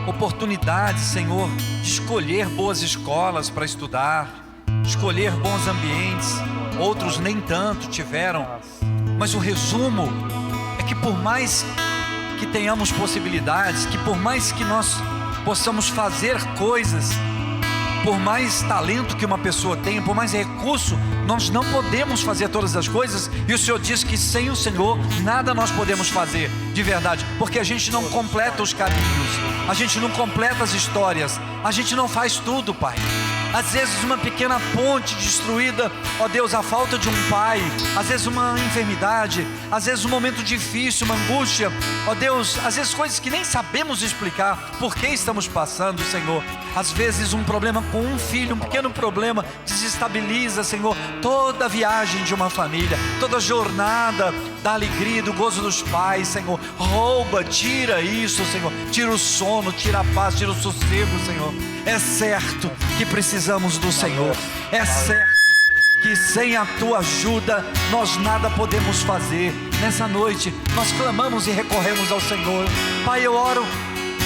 oportunidade, Senhor, de escolher boas escolas para estudar, escolher bons ambientes. Outros nem tanto tiveram. Mas o resumo é que por mais que tenhamos possibilidades, que por mais que nós possamos fazer coisas, por mais talento que uma pessoa tenha, por mais recurso, nós não podemos fazer todas as coisas. E o Senhor diz que sem o Senhor nada nós podemos fazer de verdade, porque a gente não completa os caminhos, a gente não completa as histórias, a gente não faz tudo, Pai. Às vezes uma pequena ponte destruída, ó Deus, a falta de um pai, às vezes uma enfermidade, às vezes um momento difícil, uma angústia, ó Deus, às vezes coisas que nem sabemos explicar por que estamos passando, Senhor. Às vezes um problema com um filho, um pequeno problema, desestabiliza, Senhor, toda a viagem de uma família, toda a jornada da alegria, do gozo dos pais, Senhor. Rouba, tira isso, Senhor, tira o sono, tira a paz, tira o sossego, Senhor. É certo que precisamos do Senhor, é certo que sem a Tua ajuda nós nada podemos fazer. Nessa noite nós clamamos e recorremos ao Senhor. Pai, eu oro,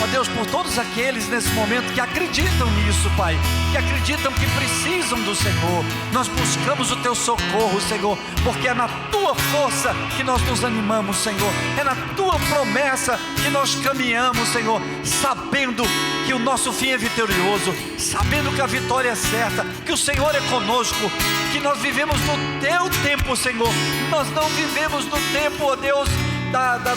ó Deus, por todos aqueles nesse momento que acreditam nisso, Pai, que acreditam que precisam do Senhor. Nós buscamos o Teu socorro, Senhor, porque é na Tua força que nós nos animamos, Senhor. É na Tua promessa que nós caminhamos, Senhor, sabendo que o nosso fim é vitorioso, sabendo que a vitória é certa, que o Senhor é conosco, que nós vivemos no Teu tempo, Senhor. Nós não vivemos no tempo, ó Deus,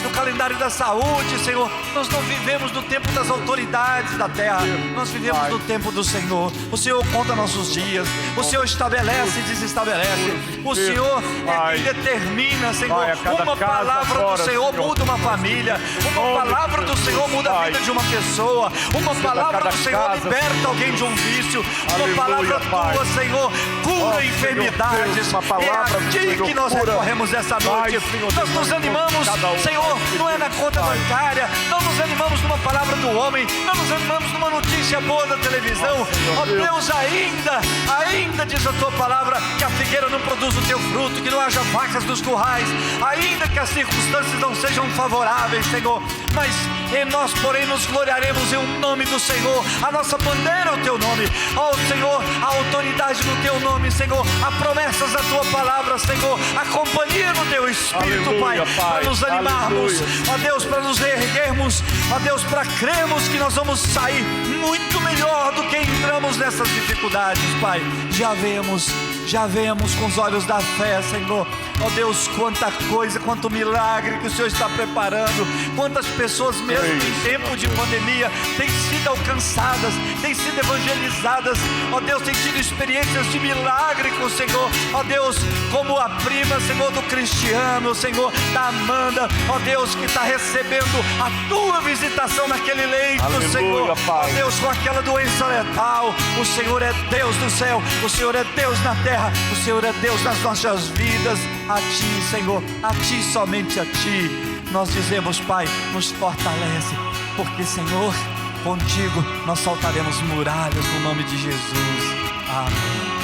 do calendário da saúde, Senhor. Nós não vivemos no tempo das autoridades da terra, nós vivemos no tempo do Senhor. O Senhor conta nossos dias, o Senhor estabelece e desestabelece, o Senhor é quem determina, Senhor. Uma palavra do Senhor muda uma família, uma palavra do Senhor muda a vida de uma pessoa, uma palavra do Senhor liberta alguém de um vício, uma palavra Tua, Senhor, cura enfermidades. É a Ti que nós recorremos essa noite. Nós nos animamos, Senhor, não é na conta bancária, não nos animamos numa palavra do homem, não nos animamos numa notícia boa da televisão. Ó Deus, ainda diz a Tua palavra que a figueira não produz o Teu fruto, que não haja vacas nos currais, ainda que as circunstâncias não sejam favoráveis, Senhor, mas em nós, porém, nos gloriaremos em um nome do Senhor. A nossa bandeira é o Teu nome, ó Senhor, a autoridade no Teu nome, Senhor, há promessas da Tua palavra, Senhor, a companhia no Teu Espírito, Pai, para nos animarmos, ó Deus, para nos reerguermos, ó Deus, para crermos que nós vamos sair muito melhor do que entramos nessas dificuldades, Pai. Já vemos com os olhos da fé, Senhor, ó Deus, quanta coisa, quanto milagre que o Senhor está preparando, quantas pessoas mesmo em tempo de pandemia têm sido alcançadas, têm sido evangelizadas, ó Deus, têm tido experiências de milagre com o Senhor, ó Deus, como a prima, Senhor, do Cristiano, Senhor, da Amanda, ó Deus, que está recebendo a Tua visitação naquele leito, aleluia, Senhor, Pai. Ó Deus, com aquela doença letal, o Senhor é Deus do céu, o Senhor é Deus na terra, o Senhor é Deus nas nossas vidas. A Ti, Senhor, a Ti, somente a Ti, nós dizemos, Pai, nos fortalece, porque, Senhor, contigo nós saltaremos muralhas no nome de Jesus. Amém.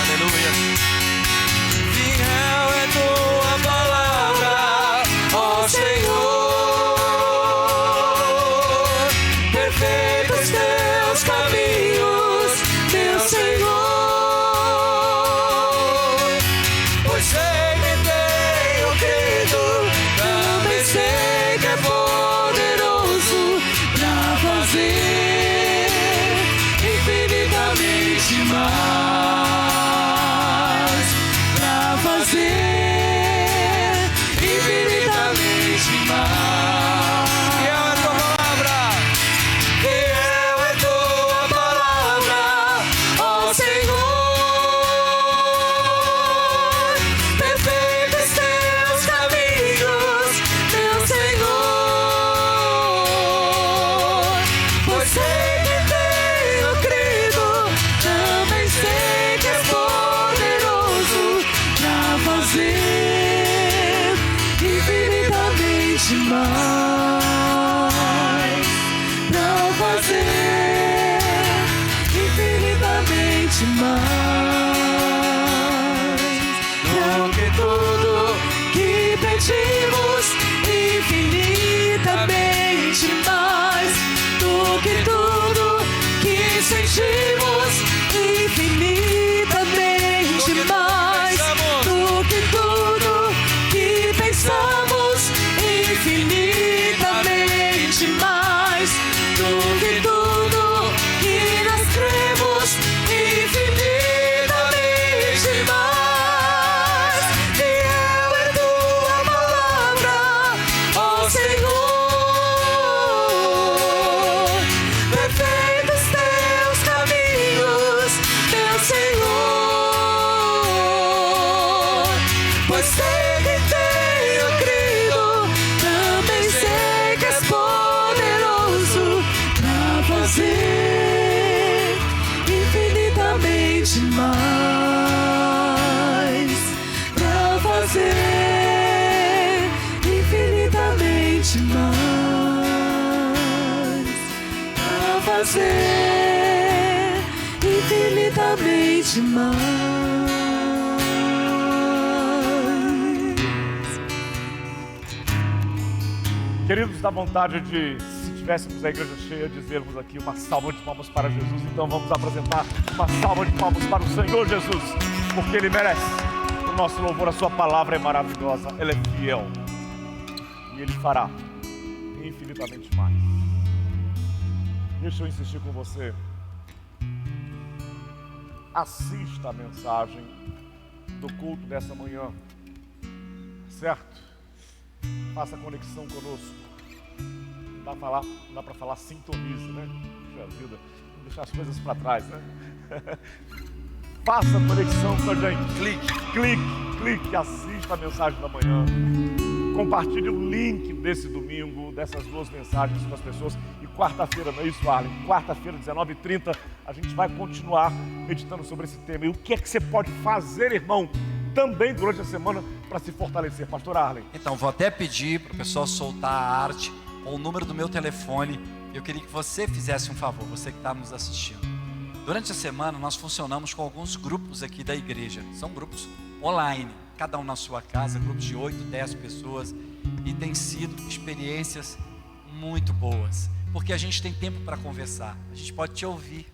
Aleluia. Fiel é Tua palavra, ó Senhor, perfeitos Teus caminhos, meu Senhor. Infinitamente mais. infinitamente mais pra fazer infinitamente mais do que tudo que pedimos, infinitamente mais do que tudo que sentimos, infinitamente mais do que tudo que pensamos, infinitamente mais do que tudo que nós cremos, infinitamente mais. Fiel é tua palavra, ó Senhor. Perfeitos teus caminhos, meu Senhor. Pois sei que tenho crido, também sei que és poderoso pra fazer infinitamente mais, pra fazer infinitamente mais, pra fazer infinitamente mais. Queridos, dá vontade de, se tivéssemos a igreja cheia, dizermos aqui uma salva de palmas para Jesus. Então vamos apresentar uma salva de palmas para o Senhor Jesus, porque Ele merece o nosso louvor. A sua palavra é maravilhosa, ela é fiel e Ele fará infinitamente mais. Deixa eu insistir com você. Assista a mensagem do culto dessa manhã, certo? Faça conexão conosco. Dá para falar sintonize, né? Puxa vida, vamos deixar as coisas para trás, né? Faça conexão com a gente. Clique, assista a mensagem da manhã. Compartilhe o link desse domingo, dessas duas mensagens com as pessoas. E quarta-feira, não é isso, Arlen? Quarta-feira, 19h30, a gente vai continuar meditando sobre esse tema. E o que é que você pode fazer, irmão, também durante a semana para se fortalecer, pastor Arlen? Então, vou até pedir para o pessoal soltar a arte ou o número do meu telefone. Eu queria que você fizesse um favor, você que está nos assistindo. Durante a semana, nós funcionamos com alguns grupos aqui da igreja. São grupos online, cada um na sua casa, grupos de 8, 10 pessoas. E tem sido experiências muito boas, porque a gente tem tempo para conversar, a gente pode te ouvir.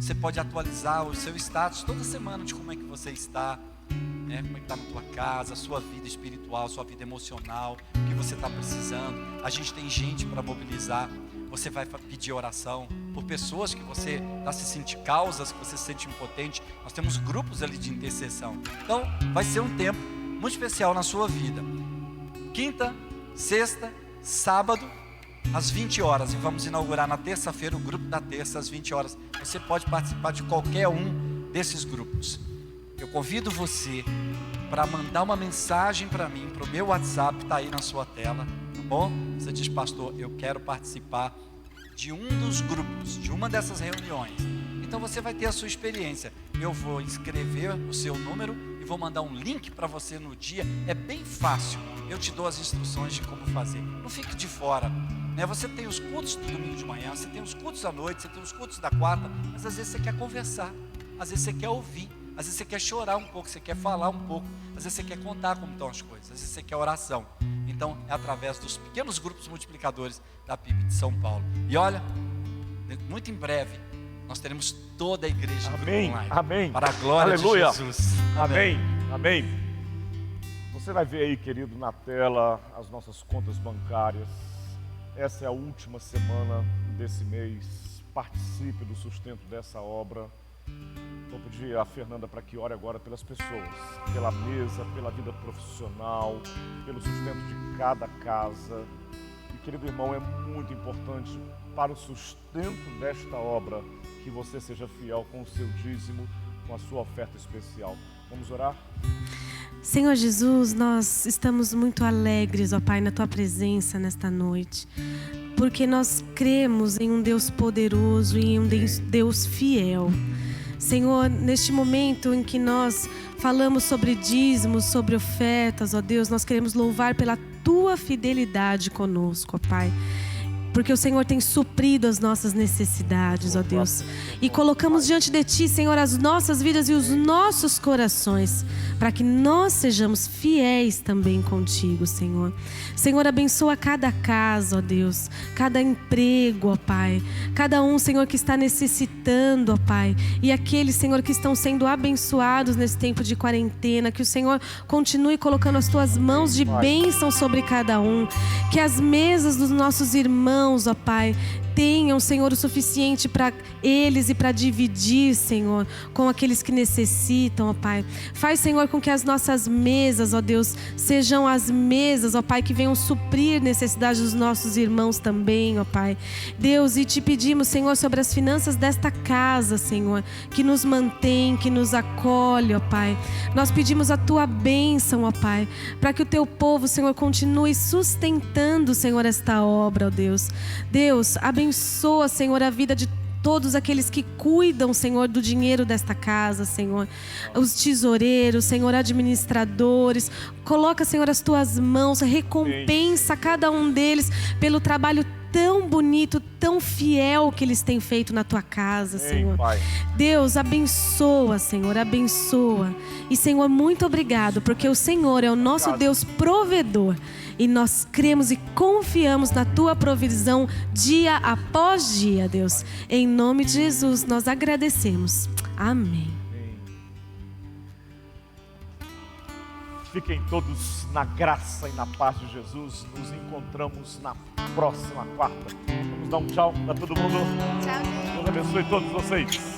Você pode atualizar o seu status toda semana de como é que você está, né? Como é que está na tua casa, a sua vida espiritual, a sua vida emocional, o que você está precisando. A gente tem gente para mobilizar. Você vai pedir oração por pessoas que você está se sentindo, causas que você se sente impotente. Nós temos grupos ali de intercessão. Então vai ser um tempo muito especial na sua vida. Quinta, sexta, sábado, às 20 horas. E vamos inaugurar na terça-feira o grupo da terça às 20 horas. Você pode participar de qualquer um desses grupos. Eu convido você para mandar uma mensagem para mim, para o meu WhatsApp, está aí na sua tela, tá bom? Você diz, pastor, eu quero participar de um dos grupos, de uma dessas reuniões. Então você vai ter a sua experiência. Eu vou escrever o seu número e vou mandar um link para você no dia. É bem fácil. Eu te dou as instruções de como fazer. Não fique de fora, né? Você tem os cultos do domingo de manhã, você tem os cultos à noite, você tem os cultos da quarta, mas às vezes você quer conversar, às vezes você quer ouvir, às vezes você quer chorar um pouco, você quer falar um pouco, às vezes você quer contar como estão as coisas, às vezes você quer oração. Então é através dos pequenos grupos multiplicadores da PIB de São Paulo. E olha, muito em breve nós teremos toda a igreja online. Amém. Para a glória Aleluia. de Jesus. Amém. Amém. Você vai ver aí, querido, na tela as nossas contas bancárias. Essa é a última semana desse mês. Participe do sustento dessa obra. Vou pedir a Fernanda para que ore agora pelas pessoas, pela mesa, pela vida profissional, pelo sustento de cada casa. E, querido irmão, é muito importante para o sustento desta obra que você seja fiel com o seu dízimo, com a sua oferta especial. Vamos orar? Senhor Jesus, nós estamos muito alegres, ó Pai, na Tua presença nesta noite, porque nós cremos em um Deus poderoso e em um Deus fiel. Senhor, neste momento em que nós falamos sobre dízimos, sobre ofertas, ó Deus, nós queremos louvar pela Tua fidelidade conosco, ó Pai. Porque o Senhor tem suprido as nossas necessidades, ó Deus. E colocamos diante de Ti, Senhor, as nossas vidas e os nossos corações, para que nós sejamos fiéis também contigo, Senhor. Senhor, abençoa cada casa, ó Deus, cada emprego, ó Pai. Cada um, Senhor, que está necessitando, ó Pai. E aqueles, Senhor, que estão sendo abençoados nesse tempo de quarentena. Que o Senhor continue colocando as Tuas mãos de bênção sobre cada um. Que as mesas dos nossos irmãos, ó Pai, tenham, Senhor, o suficiente para eles e para dividir, Senhor, com aqueles que necessitam, ó Pai. Faz, Senhor, com que as nossas mesas, ó Deus, sejam as mesas, ó Pai, que venham suprir necessidades dos nossos irmãos também, ó Pai. Deus, e te pedimos, Senhor, sobre as finanças desta casa, Senhor, que nos mantém, que nos acolhe, ó Pai. Nós pedimos a Tua bênção, ó Pai, para que o Teu povo, Senhor, continue sustentando, Senhor, esta obra, ó Deus. Deus, abençoa, Senhor, a vida de todos aqueles que cuidam, Senhor, do dinheiro desta casa, Senhor. Os tesoureiros, Senhor, administradores. Coloca, Senhor, as Tuas mãos, recompensa cada um deles pelo trabalho tão bonito, tão fiel que eles têm feito na Tua casa, Senhor. Deus, abençoa, Senhor, abençoa. E, Senhor, muito obrigado, porque o Senhor é o nosso Deus provedor. E nós cremos e confiamos na Tua provisão dia após dia, Deus. Em nome de Jesus, nós agradecemos. Amém. Fiquem todos na graça e na paz de Jesus. Nos encontramos na próxima quarta. Vamos dar um tchau para todo mundo. Tchau, gente. Deus abençoe todos vocês.